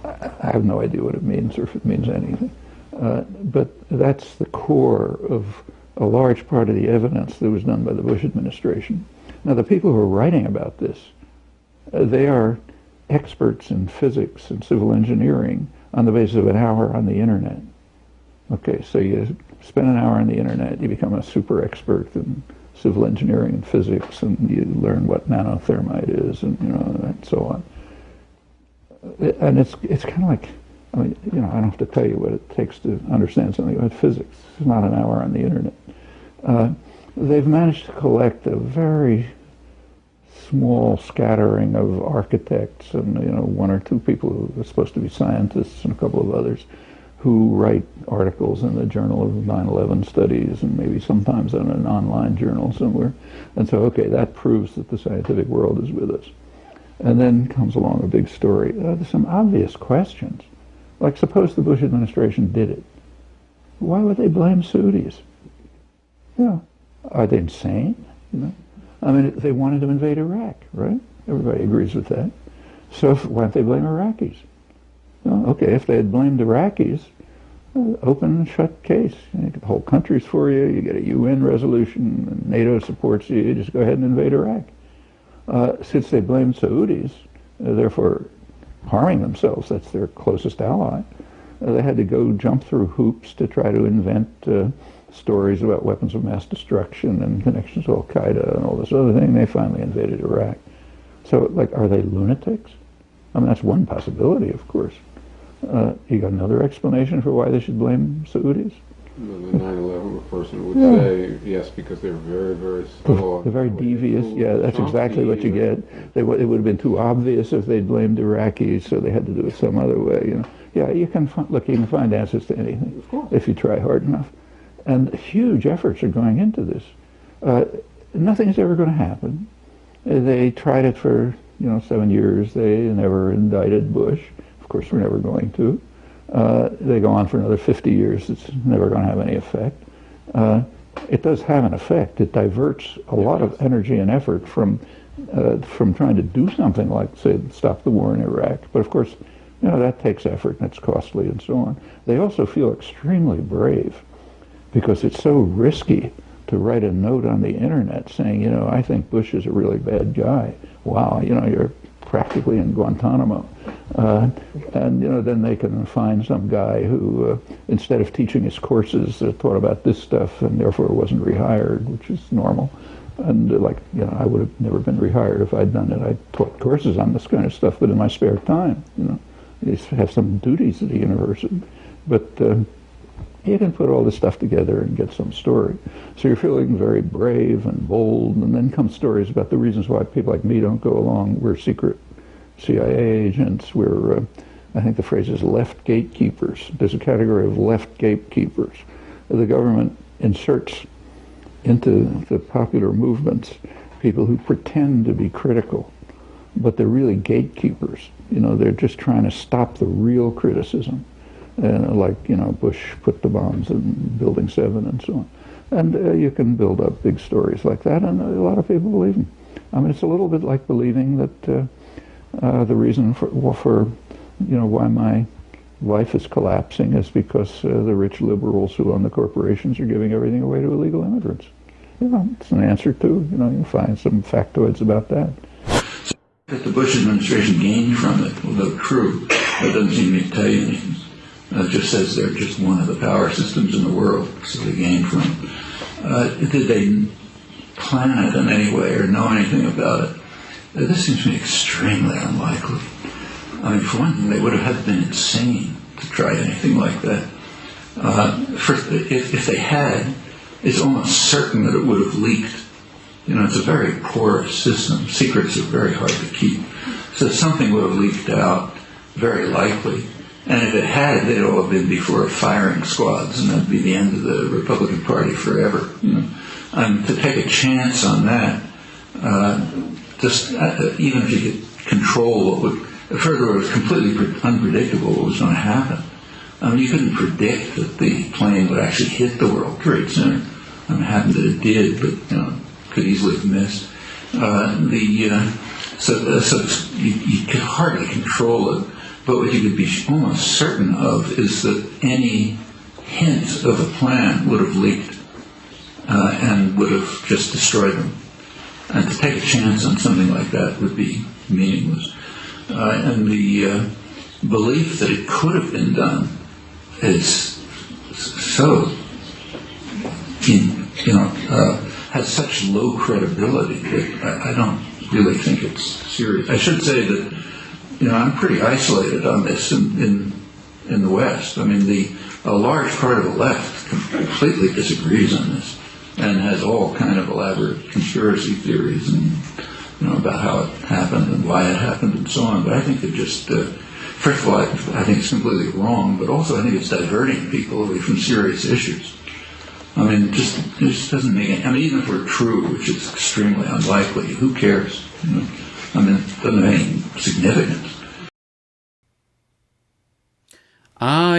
I have no idea what it means or if it means anything. But that's the core of a large part of the evidence that was done by the Bush administration. Now, the people who are writing about this, they are experts in physics and civil engineering on the basis of an hour on the internet. Okay, so you spend an hour on the internet, you become a super expert in civil engineering and physics, and you learn what nanothermite is, and and so on. And it's kind of like, I don't have to tell you what it takes to understand something about physics. It's not an hour on the internet. They've managed to collect a very small scattering of architects and one or two people who are supposed to be scientists and a couple of others who write articles in the Journal of 9/11 Studies and maybe sometimes in an online journal somewhere. And so, okay, that proves that the scientific world is with us. And then comes along a big story. There's some obvious questions. Like, suppose the Bush administration did it. Why would they blame Saudis? Are they insane? I mean, they wanted to invade Iraq, right? Everybody agrees with that. So why don't they blame Iraqis? Okay, if they had blamed Iraqis, open and shut case. The whole country's for you. You get a UN resolution, and NATO supports you. You just go ahead and invade Iraq. Since they blamed Saudis, therefore harming themselves, that's their closest ally, they had to go jump through hoops to try to invent stories about weapons of mass destruction and connections to Al-Qaeda and all this other thing. They finally invaded Iraq. So, like, are they lunatics? I mean, that's one possibility, of course. You got another explanation for why they should blame Saudis? Well, the 9/11 person would say yes, because they're very, very slow. They're very devious. Yeah, that's exactly what you get. It would have been too obvious if they'd blamed Iraqis, so they had to do it some other way. Yeah, you can find answers to anything if you try hard enough. And huge efforts are going into this. Nothing's ever going to happen. They tried it for 7 years. They never indicted Bush. Of course, we're never going to. They go on for another 50 years. It's never going to have any effect. It does have an effect. It diverts a lot of energy and effort from trying to do something like, say, stop the war in Iraq. But of course, that takes effort and it's costly and so on. They also feel extremely brave because it's so risky to write a note on the internet saying, I think Bush is a really bad guy. Wow, you're practically in Guantanamo. And then they can find some guy who, instead of teaching his courses, taught about this stuff and therefore wasn't rehired, which is normal. And I would have never been rehired if I'd done it. I taught courses on this kind of stuff, but in my spare time, you have some duties at the university. But you can put all this stuff together and get some story. So you're feeling very brave and bold, and then come stories about the reasons why people like me don't go along. We're secret CIA agents. We're, I think the phrase is left gatekeepers. There's a category of left gatekeepers. The government inserts into the popular movements people who pretend to be critical, but they're really gatekeepers. They're just trying to stop the real criticism. Bush put the bombs in Building 7 and so on. And you can build up big stories like that, and a lot of people believe them. I mean, it's a little bit like believing that the reason for why my life is collapsing is because the rich liberals who own the corporations are giving everything away to illegal immigrants. It's an answer too. You can find some factoids about that. That the Bush administration gained from it, although true, it doesn't seem to tell you anything. It just says they're just one of the power systems in the world, so they gained from it. Did they plan it in any way or know anything about it? This seems to me extremely unlikely. I mean, for one thing, they would have had been insane to try anything like that. If they had, it's almost certain that it would have leaked. It's a very porous system. Secrets are very hard to keep. So something would have leaked out, very likely. And if it had, they'd all have been before firing squads, and that'd be the end of the Republican Party forever. To take a chance on that, even if you could control what would, further, it was completely unpredictable what was going to happen. I mean, you couldn't predict that the plane would actually hit the World Trade Center. I mean, it happened that it did, but could easily have missed. So you could hardly control it. But what you could be almost certain of is that any hint of a plan would have leaked and would have just destroyed them. And to take a chance on something like that would be meaningless. And the belief that it could have been done is so, has such low credibility that I don't really think it's serious. I should say that I'm pretty isolated on this in the West. I mean, a large part of the left completely disagrees on this and has all kind of elaborate conspiracy theories and about how it happened and why it happened and so on. But I think it just, first of all, I think it's completely wrong, but also I think it's diverting people away from serious issues. I mean, it just doesn't make any, I mean, even if we're true, which is extremely unlikely, who cares? I mean, it doesn't have any significance.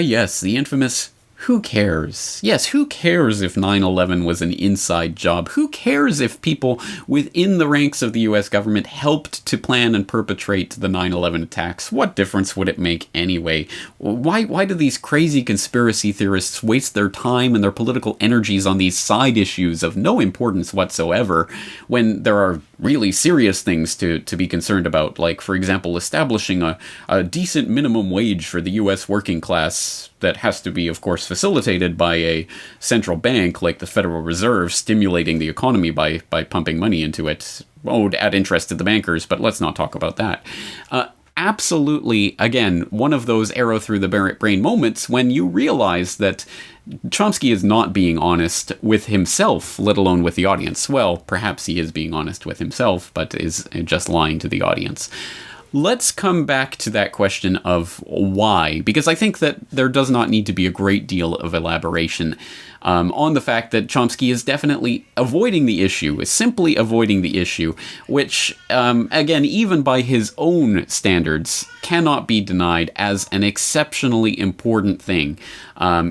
Yes, the infamous who cares? Yes, who cares if 9/11 was an inside job? Who cares if people within the ranks of the US government helped to plan and perpetrate the 9/11 attacks? What difference would it make anyway? Why do these crazy conspiracy theorists waste their time and their political energies on these side issues of no importance whatsoever when there are really serious things to be concerned about, like, for example, establishing a decent minimum wage for the US working class that has to be, of course, facilitated by a central bank like the Federal Reserve, stimulating the economy by pumping money into it. Oh, to add interest to the bankers, but let's not talk about that. Absolutely, again, one of those arrow through the brain moments when you realize that Chomsky is not being honest with himself, let alone with the audience. Well, perhaps he is being honest with himself, but is just lying to the audience. Let's come back to that question of why, because I think that there does not need to be a great deal of elaboration on the fact that Chomsky is definitely avoiding the issue, is simply avoiding the issue, which, again, even by his own standards, cannot be denied as an exceptionally important thing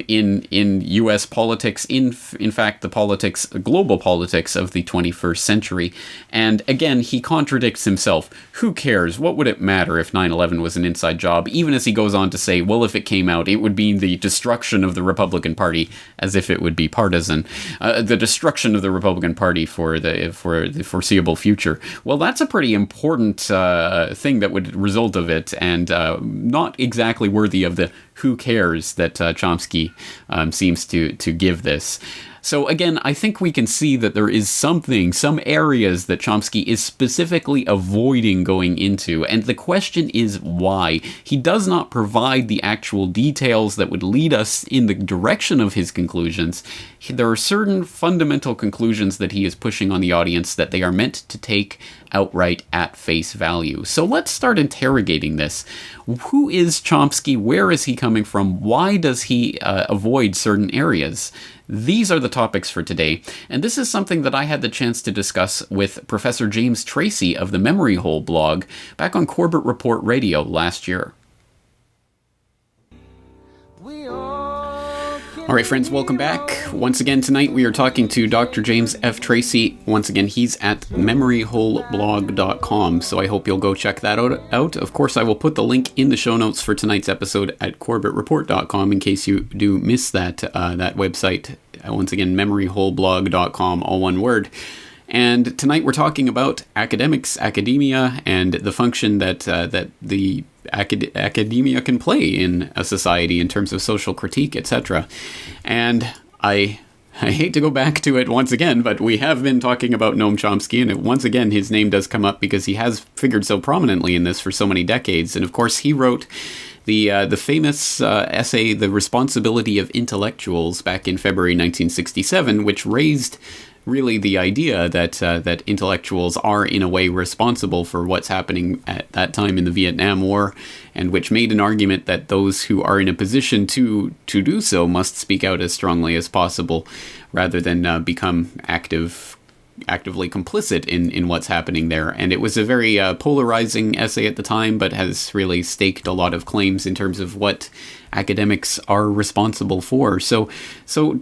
in U.S. politics, in fact, the global politics of the 21st century. And again, he contradicts himself. Who cares? What would it matter if 9/11 was an inside job? Even as he goes on to say, well, if it came out, it would be the destruction of the Republican Party, as if it would be partisan. The destruction of the Republican Party for the foreseeable future. Well, that's a pretty important thing that would result of it, and not exactly worthy of the who cares that Chomsky seems to give this. So again, I think we can see that there is some areas that Chomsky is specifically avoiding going into, and the question is why. He does not provide the actual details that would lead us in the direction of his conclusions. There are certain fundamental conclusions that he is pushing on the audience that they are meant to take outright at face value. So let's start interrogating this. Who is Chomsky? Where is he coming from? Why does he avoid certain areas? These are the topics for today, and this is something that I had the chance to discuss with Professor James Tracy of the Memory Hole blog back on Corbett Report Radio last year. All right, friends, welcome back. Once again, tonight we are talking to Dr. James F. Tracy. Once again, he's at memoryholeblog.com, so I hope you'll go check that out. Of course, I will put the link in the show notes for tonight's episode at corbettreport.com in case you do miss that website. Once again, memoryholeblog.com, all one word. And tonight we're talking about academia, and the function that the academia can play in a society in terms of social critique, etc. And I hate to go back to it once again, but we have been talking about Noam Chomsky, and once again his name does come up because he has figured so prominently in this for so many decades. And of course he wrote the famous essay, The Responsibility of Intellectuals, back in February 1967, which raised really the idea that intellectuals are in a way responsible for what's happening at that time in the Vietnam War, and which made an argument that those who are in a position to do so must speak out as strongly as possible, rather than become actively complicit in what's happening there. And it was a very polarizing essay at the time, but has really staked a lot of claims in terms of what academics are responsible for. So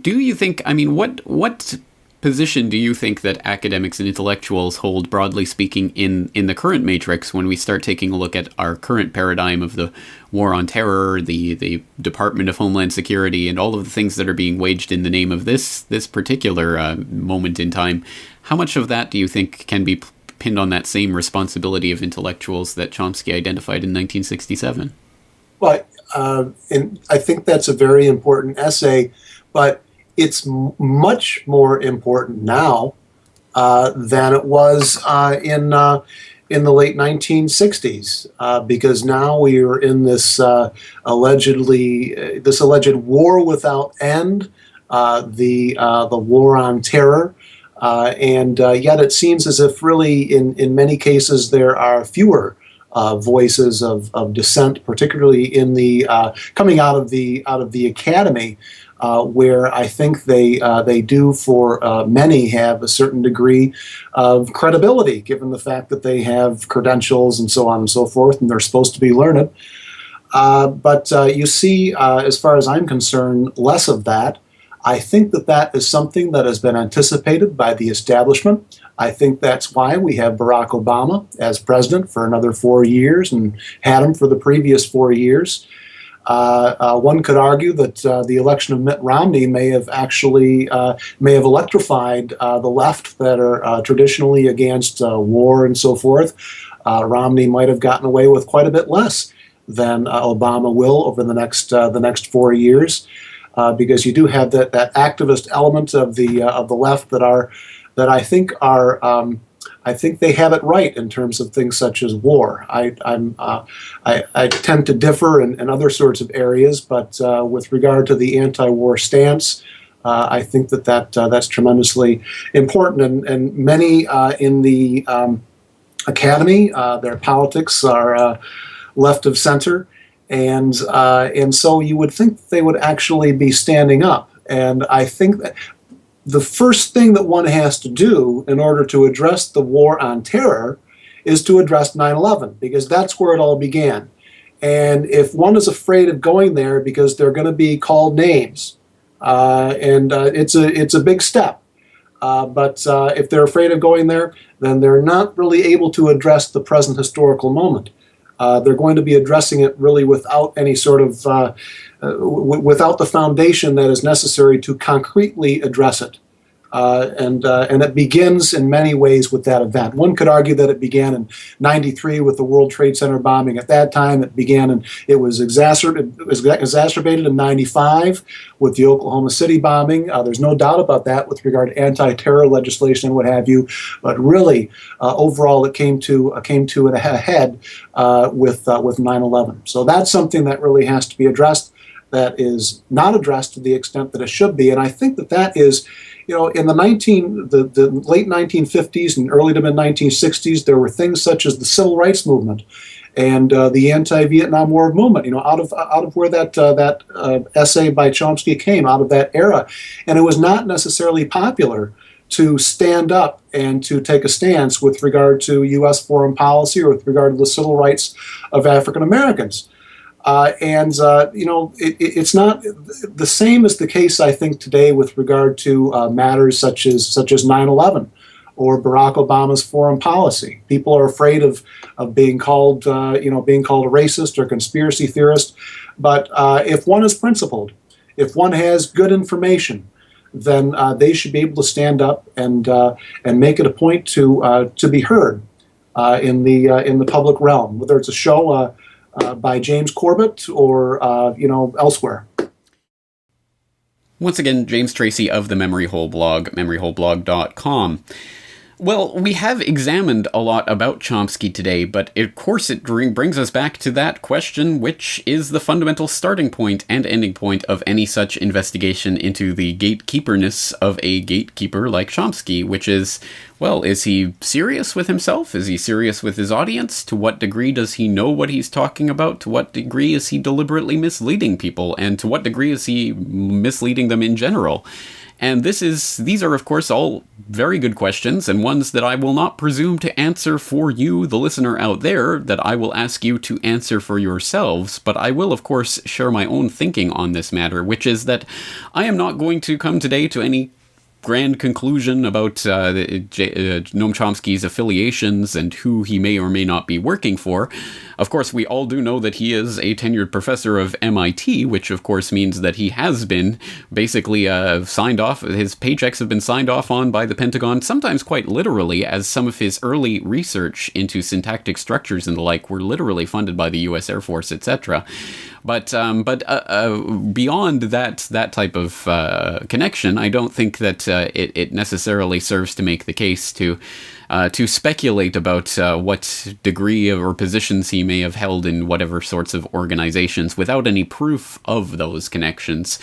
do you think, I mean, what position do you think that academics and intellectuals hold, broadly speaking, in the current matrix when we start taking a look at our current paradigm of the war on terror, the Department of Homeland Security, and all of the things that are being waged in the name of this particular moment in time? How much of that do you think can be pinned on that same responsibility of intellectuals that Chomsky identified in 1967? Well, and I think that's a very important essay, but it's much more important now than it was in the late 1960s, because now we are in this alleged war without end, the war on terror, and yet it seems as if really in many cases there are fewer voices of dissent, particularly in the coming out of the academy, where I think they do for many have a certain degree of credibility, given the fact that they have credentials and so on and so forth, and they're supposed to be learned. But you see, as far as I'm concerned, less of that. I think that is something that has been anticipated by the establishment. I think that's why we have Barack Obama as president for another 4 years and had him for the previous 4 years. One could argue that the election of Mitt Romney may have electrified the left that are traditionally against war and so forth. Romney might have gotten away with quite a bit less than Obama will over the next 4 years, because you do have that activist element of the left that I think they have it right in terms of things such as war. I tend to differ in other sorts of areas, but with regard to the anti-war stance, I think that's tremendously important. And many in the academy, their politics are left of center, and so you would think that they would actually be standing up. And I think that the first thing that one has to do in order to address the war on terror is to address 9/11, because that's where it all began. And if one is afraid of going there because they're going to be called names, it's a big step. But if they're afraid of going there, then they're not really able to address the present historical moment. They're going to be addressing it really without any sort of without the foundation that is necessary to concretely address it. And it begins in many ways with that event. One could argue that it began in '93 with the World Trade Center bombing. At that time, it was exacerbated in '95 with the Oklahoma City bombing. There's no doubt about that with regard to anti-terror legislation and what have you. But really, overall, it came to a head with 9/11. So that's something that really has to be addressed. That is not addressed to the extent that it should be, and I think that is. In the late 1950s and early to mid 1960s, there were things such as the Civil Rights Movement and the anti-Vietnam War movement. Out of where that essay by Chomsky came, out of that era, and it was not necessarily popular to stand up and to take a stance with regard to U.S. foreign policy or with regard to the civil rights of African Americans. It's not the same as the case, I think, today with regard to matters such as 9/11 or Barack Obama's foreign policy. People are afraid of being called a racist or conspiracy theorist. But if one is principled, if one has good information, then they should be able to stand up and make it a point to be heard in the public realm, whether it's a show. By James Corbett or elsewhere. Once again, James Tracy of the Memory Hole blog, memoryholeblog.com. Well, we have examined a lot about Chomsky today, but of course it brings us back to that question, which is the fundamental starting point and ending point of any such investigation into the gatekeeperness of a gatekeeper like Chomsky, which is, well, is he serious with himself? Is he serious with his audience? To what degree does he know what he's talking about? To what degree is he deliberately misleading people? And to what degree is he misleading them in general? And these are, of course, all very good questions, and ones that I will not presume to answer for you, the listener out there, that I will ask you to answer for yourselves. But I will, of course, share my own thinking on this matter, which is that I am not going to come today to any grand conclusion about Noam Chomsky's affiliations and who he may or may not be working for. Of course, we all do know that he is a tenured professor of MIT, which of course means that he has been basically signed off. His paychecks have been signed off on by the Pentagon, sometimes quite literally, as some of his early research into syntactic structures and the like were literally funded by the U.S. Air Force, etc. But beyond that type of connection, I don't think that it necessarily serves to make the case to to speculate about what degree or positions he may have held in whatever sorts of organizations without any proof of those connections.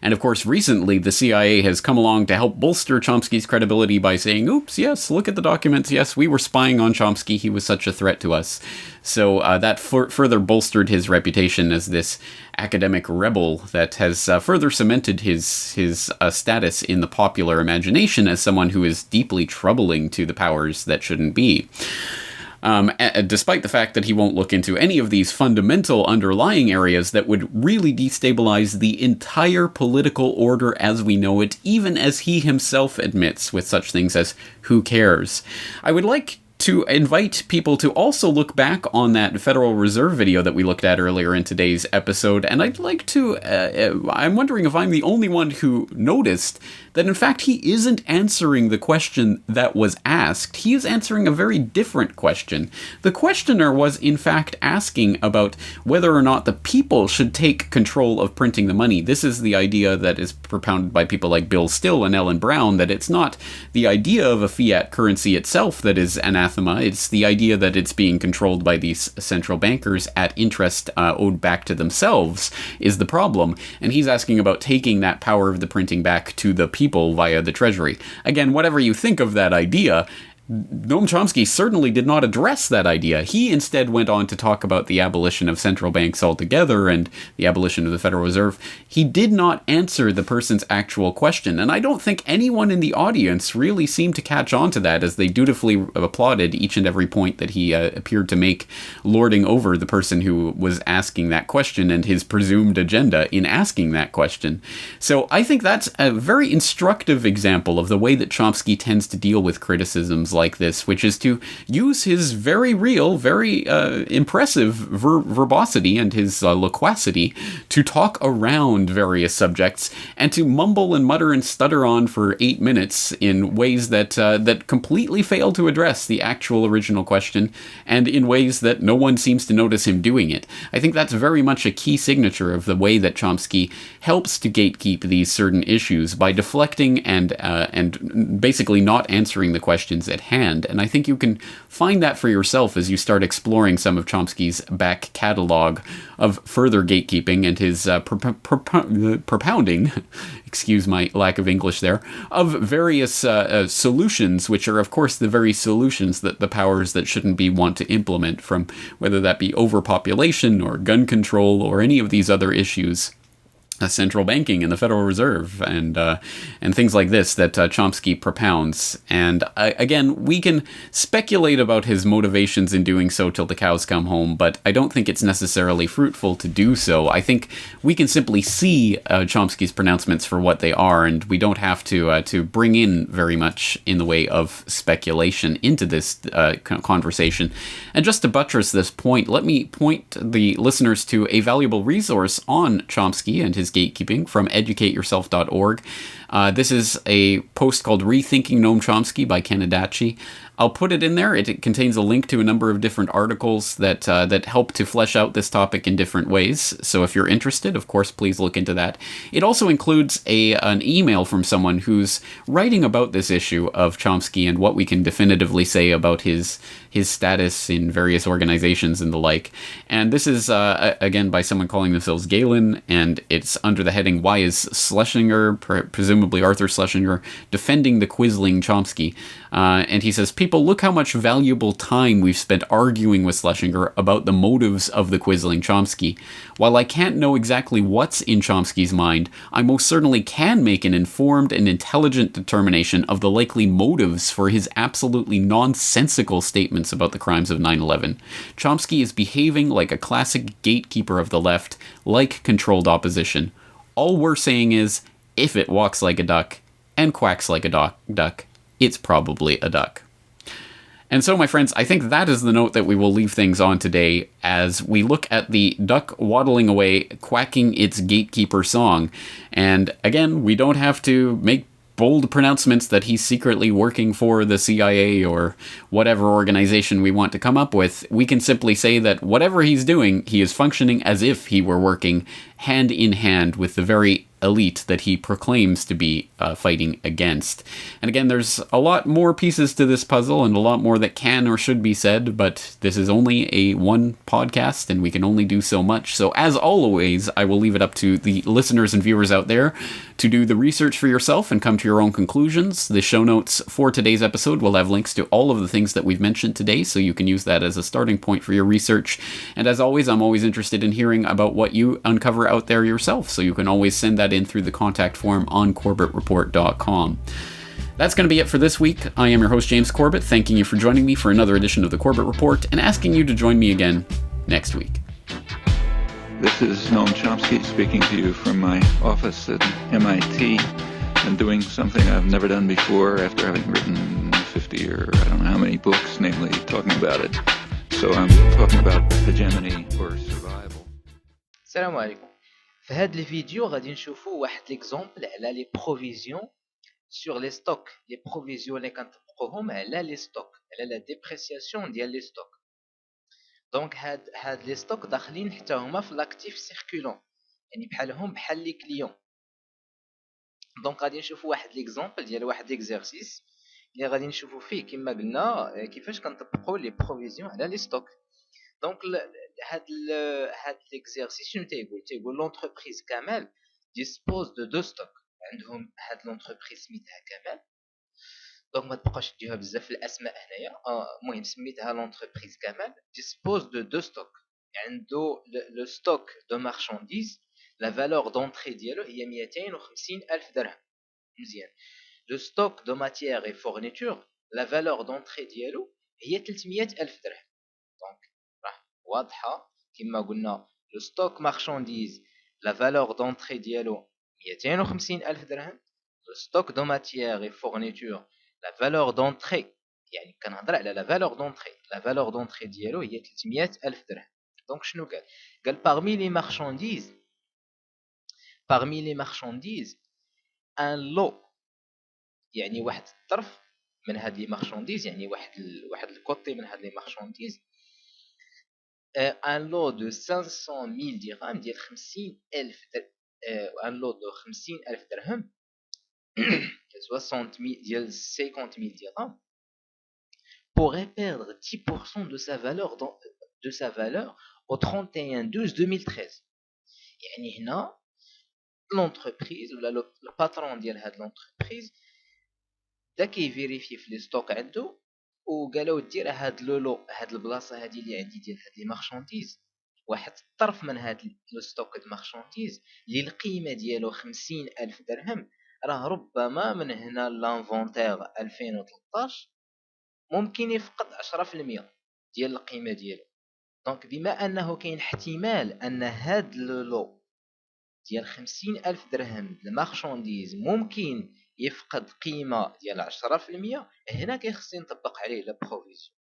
And of course, recently the CIA has come along to help bolster Chomsky's credibility by saying, oops, yes, look at the documents. Yes, we were spying on Chomsky. He was such a threat to us. So that further bolstered his reputation as this academic rebel that has further cemented his status in the popular imagination as someone who is deeply troubling to the powers that shouldn't be. Despite the fact that he won't look into any of these fundamental underlying areas that would really destabilize the entire political order as we know it, even as he himself admits with such things as, who cares? I would like to invite people to also look back on that Federal Reserve video that we looked at earlier in today's episode, and I'd like to, I'm wondering if I'm the only one who noticed that in fact he isn't answering the question that was asked. He is answering a very different question. The questioner was in fact asking about whether or not the people should take control of printing the money. This is the idea that is propounded by people like Bill Still and Ellen Brown, that it's not the idea of a fiat currency itself that is anathema, it's the idea that it's being controlled by these central bankers at interest owed back to themselves is the problem. And he's asking about taking that power of the printing back to the people via the Treasury. Again, whatever you think of that idea, Noam Chomsky certainly did not address that idea. He instead went on to talk about the abolition of central banks altogether and the abolition of the Federal Reserve. He did not answer the person's actual question, and I don't think anyone in the audience really seemed to catch on to that as they dutifully applauded each and every point that he appeared to make, lording over the person who was asking that question and his presumed agenda in asking that question. So I think that's a very instructive example of the way that Chomsky tends to deal with criticisms like this, which is to use his very real, very impressive verbosity and his loquacity to talk around various subjects and to mumble and mutter and stutter on for 8 minutes in ways that that completely fail to address the actual original question and in ways that no one seems to notice him doing it. I think that's very much a key signature of the way that Chomsky helps to gatekeep these certain issues by deflecting and basically not answering the questions at hand. And I think you can find that for yourself as you start exploring some of Chomsky's back catalog of further gatekeeping and his propounding, excuse my lack of English there, of various solutions, which are of course the very solutions that the powers that shouldn't be want to implement, from whether that be overpopulation or gun control or any of these other issues. Central banking and the Federal Reserve and things like this that Chomsky propounds. And again, we can speculate about his motivations in doing so till the cows come home, but I don't think it's necessarily fruitful to do so. I think we can simply see Chomsky's pronouncements for what they are, and we don't have to bring in very much in the way of speculation into this conversation. And just to buttress this point, let me point the listeners to a valuable resource on Chomsky and his gatekeeping from educateyourself.org. This is a post called Rethinking Noam Chomsky by Ken Adachi. I'll put it in there. It contains a link to a number of different articles that help to flesh out this topic in different ways. So if you're interested, of course, please look into that. It also includes an email from someone who's writing about this issue of Chomsky and what we can definitively say about his status in various organizations and the like. And this is, again, by someone calling themselves Galen, and it's under the heading, Why is Schlesinger, presumably Arthur Schlesinger, defending the Quisling Chomsky? And he says, people, look how much valuable time we've spent arguing with Schlesinger about the motives of the Quisling Chomsky. While I can't know exactly what's in Chomsky's mind, I most certainly can make an informed and intelligent determination of the likely motives for his absolutely nonsensical statements about the crimes of 9/11. Chomsky is behaving like a classic gatekeeper of the left, like controlled opposition. All we're saying is, if it walks like a duck and quacks like a duck, it's probably a duck. And so, my friends, I think that is the note that we will leave things on today as we look at the duck waddling away, quacking its gatekeeper song. And again, we don't have to make bold pronouncements that he's secretly working for the CIA or whatever organization we want to come up with. We can simply say that whatever he's doing, he is functioning as if he were working hand in hand with the very elite that he proclaims to be fighting against. And again, there's a lot more pieces to this puzzle and a lot more that can or should be said, but this is only a one podcast and we can only do so much. So as always, I will leave it up to the listeners and viewers out there to do the research for yourself and come to your own conclusions. The show notes for today's episode will have links to all of the things that we've mentioned today, so you can use that as a starting point for your research. And as always, I'm always interested in hearing about what you uncover out there yourself, so you can always send that in through the contact form on corbettreport.com. That's going to be it for this week. I am your host, James Corbett, thanking you for joining me for another edition of the Corbett Report and asking you to join me again next week. This is Noam Chomsky speaking to you from my office at MIT and doing something I've never done before after having written 50 or I don't know how many books, namely talking about it. So I'm talking about hegemony or survival. السلام عليكم. في هذا الفيديو غادي نشوفوا واحد ليكزامبل على لي بروفيزيون sur les stocks. لي بروفيزيون اللي كنطبقوهم على لي ستوك، على لا ديبريسياسيون ديال لي ستوك. دونك هاد لي ستوك داخلين حتى هما في لاكتيف سيركولون، يعني بحال لي كليون. دونك غادي نشوفوا واحد ليكزامبل ديال واحد ليكزيرسيس اللي غادي نشوفوا فيه كما قلنا كيفاش كنطبقوا لي بروفيزيون على لي ستوك. دونك هاد ليكزيرسيس شنو تيقول لونتربريز كامل ديسبوز دو دو ستوك. عندهم هاد لونتربريز سميتها كامل، دونك ما تبقاوش تديوها بزاف في الاسماء هنايا. المهم سميتها لونتربريز كامل ديسبوز دو ستوك. عنده لو ستوك دو مارشانديز لا فالور دونطري ديالو هي 250 ألف درهم. مزيان. لو ستوك دو ماتيير اي فورنيتور لا فالور دونطري ديالو هي 300 ألف درهم. دونك راه واضحه كما قلنا لو ستوك مارشانديز لا فالور دونطري ديالو 250 ألف درهم. لو ستوك دو ماتيير اي فورنيتور لا فالور دونطري، يعني كنهضر على لا فالور دونطري، لا فالور دونطري ديالو هي 300 ألف درهم. دونك شنو قال parmi les marchandises un lot، يعني واحد الطرف من هاد لي مارشانديز، يعني واحد الكوتي من هاد لي مارشانديز un lot de 500,000 dirhams ديال 50,000 un lot de 50,000 درهم 60,000 ديال 50,000 dirhams pourrait perdre 10% de sa valeur au 31/12/2013. يعني هنا l'entreprise ولا le patron ديال هاد l'entreprise دا كيفيريفي في لي ستوك عنده وقالوا دير هاد لولو، هاد البلاصه هادي اللي عندي ديال هاد لي مارشانديز، واحد الطرف من هاد لو ستوك د مارشانديز اللي القيمه ديالو 50,000 درهم، راه ربما من هنا لانفونتير 2013 ممكن يفقد 10% ديال القيمه ديالو. دونك بما انه كاين احتمال ان هاد لولو ديال 50,000 درهم المارشانديز ممكن يفقد قيمه ديال 10%، هنا كيخص نطبق عليه لا بروفيزيون،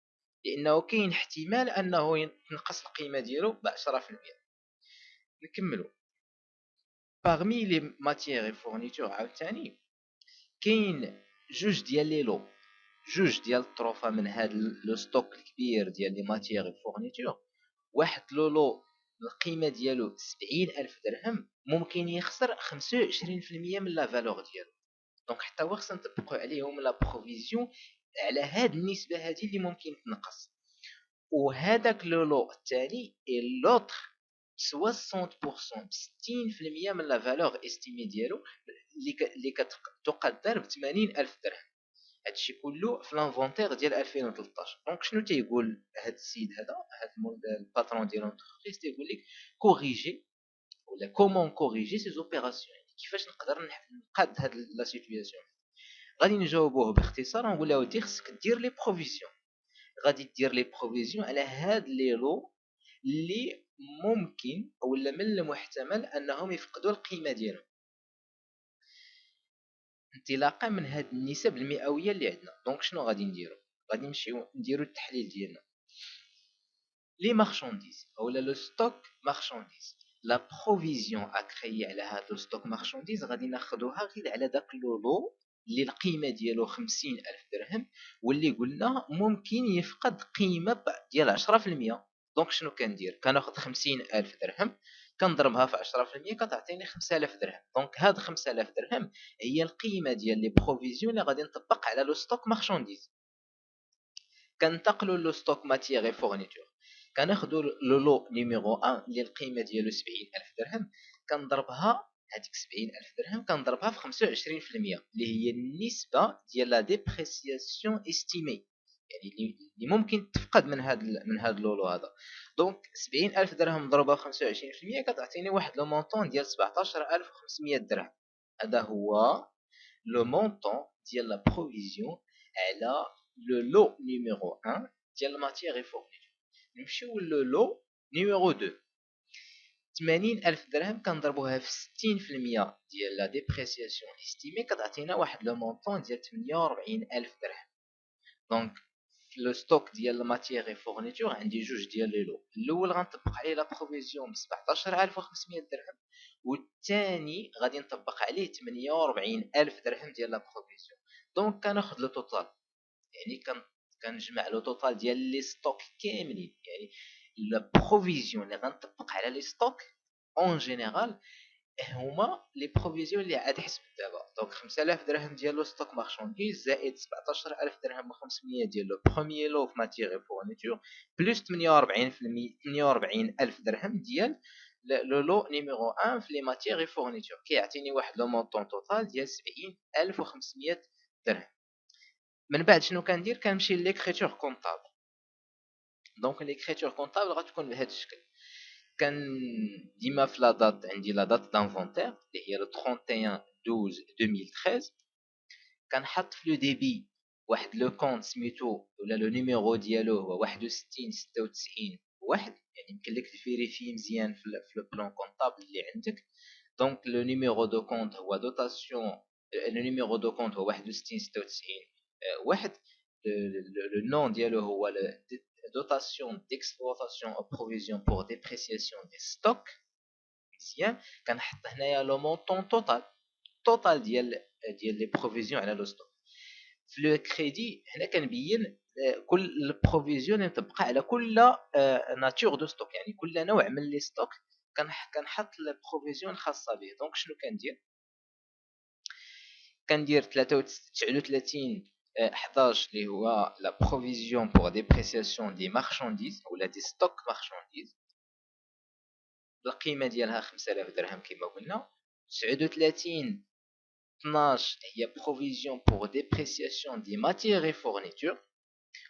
لانه كاين احتمال انه ينقص القيمه ديالو ب 10%. نكملوا. parmi les matières et fournitures عاوتاني كاين جوج ديال لي لو، جوج ديال الطروفه من هاد لو ستوك الكبير ديال لي ماتيير اي فورنيتور. واحد لولو القيمه ديالو 70,000 درهم ممكن يخسر 25% من لا فالور ديالو. دونك حتى هو خصنا نطبقوا عليهم لا بروفيزيون على هاد النسبه هذه اللي ممكن تنقص. وهذاك لولو الثاني اي لوتر 60% 60% من لا فالور استيمي ديالو اللي كتقدر ب 80,000 درهم. هادشي كله في لانفونتير ديال 2013. دونك شنو تيقول هاد السيد هذا، هاد الباترون ديال لونتربريز، تيقول لك كوريجي ولا كومون كوريجي سي اوبيراسيون، كيفاش نقدر نقاد هاد لا سيتوياسيون. غادي نجاوبوه باختصار ونقول له ودي خصك دير لي بروفيزيون. غادي دير لي بروفيزيون على هاد لي لو اللي ممكن اولا من المحتمل انهم يفقدوا القيمه ديالهم انطلاقا من هاد النسب المئويه اللي عندنا. دونك شنو غادي نديرو؟ غادي نمشيو نديرو التحليل ديالنا. لي مارشانديز اولا لو ستوك مارشانديز، لا بروفيزيون اكريي على هاد لو ستوك مارشانديز غادي ناخذوها غير على داك لولو اللي القيمه ديالو 50,000 درهم واللي قلنا ممكن يفقد قيمه ديال 10%. دونك شنو كندير؟ كناخذ 50,000 درهم كنضربها في 10% كتعطيني 5000 درهم. دونك هاد 5000 درهم هي القيمه ديال لي بروفيزيون اللي غادي نطبق على لو ستوك مارشانديز. كنتقلوا لو ستوك ماتيير اي فورنيتور، كناخذوا لو لو نيميرو 1 اللي القيمه ديالو 70000 درهم، كنضربها هذيك 70000 درهم كنضربها في 25% اللي هي النسبه ديال لا ديبريسياسيون استيمي، يعني اللي ممكن تفقد من هذا اللولو هذا. دونك 70000 درهم مضروبه في 25% كتعطيني واحد لو مونطون ديال 17500 درهم. هذا هو لو مونطون ديال لا بروفيزيون على لو لو نيميرو 1 ديال الماتيير اي فورنيتور. نمشيو لو لو نيميرو 2، 80000 درهم كنضربوها في 60% ديال لا ديبريسياسيون استيمي كتعطينا واحد لو مونطون ديال 48000 درهم. دونك لو ستوك ديال الماتيير اي فورنيتور عندي جوج ديال لي لو، الاول غنطبق عليه لا بروفيزيون ب 17500 درهم، والثاني غادي نطبق عليه 48000 درهم ديال لا بروفيزيون. دونك كناخذ لو توتال، يعني كنجمع لو توتال ديال لي ستوك كاملين، يعني لا بروفيزيون اللي غنطبق على لي ستوك اون جينيرال هما لي بروفيزيون اللي عاد حسبت دابا. دونك 5000 درهم ديال لو ستوك مارشانديز زائد 17000 درهم و500 ديال لو بروميير لو في ماتيير اي فورنيتور بلس 48000 درهم ديال لو لو نيميرو 1 في لي ماتيير اي فورنيتور كيعطيني واحد لو مونطون توتال ديال 70500 درهم. من بعد شنو كندير؟ كنمشي ليكريتور كونطابل. دونك ليكريتور كونطابل غتكون بهذا الشكل، كان ديما في لا دات عندي لا دات دانفونتير اللي هي لو 31 12 2013، كنحط في لو ديبي واحد لو كونت سميتو ولا لو نيميرو ديالو هو 61 96 واحد، يعني يمكن لك تفيريفي مزيان في لو بلان كونطابل اللي عندك. دونك لو نيميرو دو كونت هو دوتاسيون، لو نيميرو دو كونت هو 61 96 واحد، le nom ديالو هو dotation d'exploitation ou provision pour dépréciation des stocks. مزيان كنحط هنايا لو مونطون توتال ديال لي بروفيزيون على لو ستوك. في لو كريدي هنا كنبين كل البروفيزيون اللي مطبقه على كل ناتور دو ستوك، يعني كل نوع من لي ستوك كنحط البروفيزيون الخاصه به. دونك شنو كندير 39 11 اللي هو لا بروفيزيون بور ديبريسياسيون دي مارشانديز ولا دي ستوك مارشانديز، القيمه ديالها 5000 درهم كما قلنا. 39 12 هي بروفيزيون بور ديبريسياسيون دي ماتيير اي فورنيتور،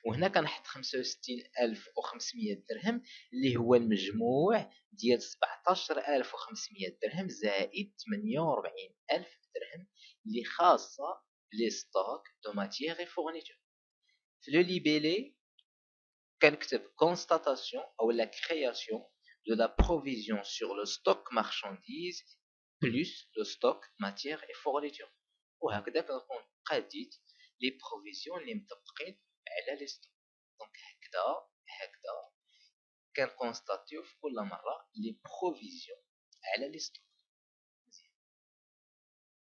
وهنا كنحط 65500 درهم اللي هو المجموع ديال 17500 درهم زائد 48000 درهم اللي خاصه لي ستوك دو ماتيير اي فورنيتور. في لو ليبيلي كنكتب constatation ou la création de la provision sur le stock marchandise plus le stock matière et fourniture. وهكذا كنكون قاديت لي بروفيزيون اللي مطبقين على لي ستوك. دونك هكذا كنكونستاتيو في كل مره لي بروفيزيون على لي ستوك.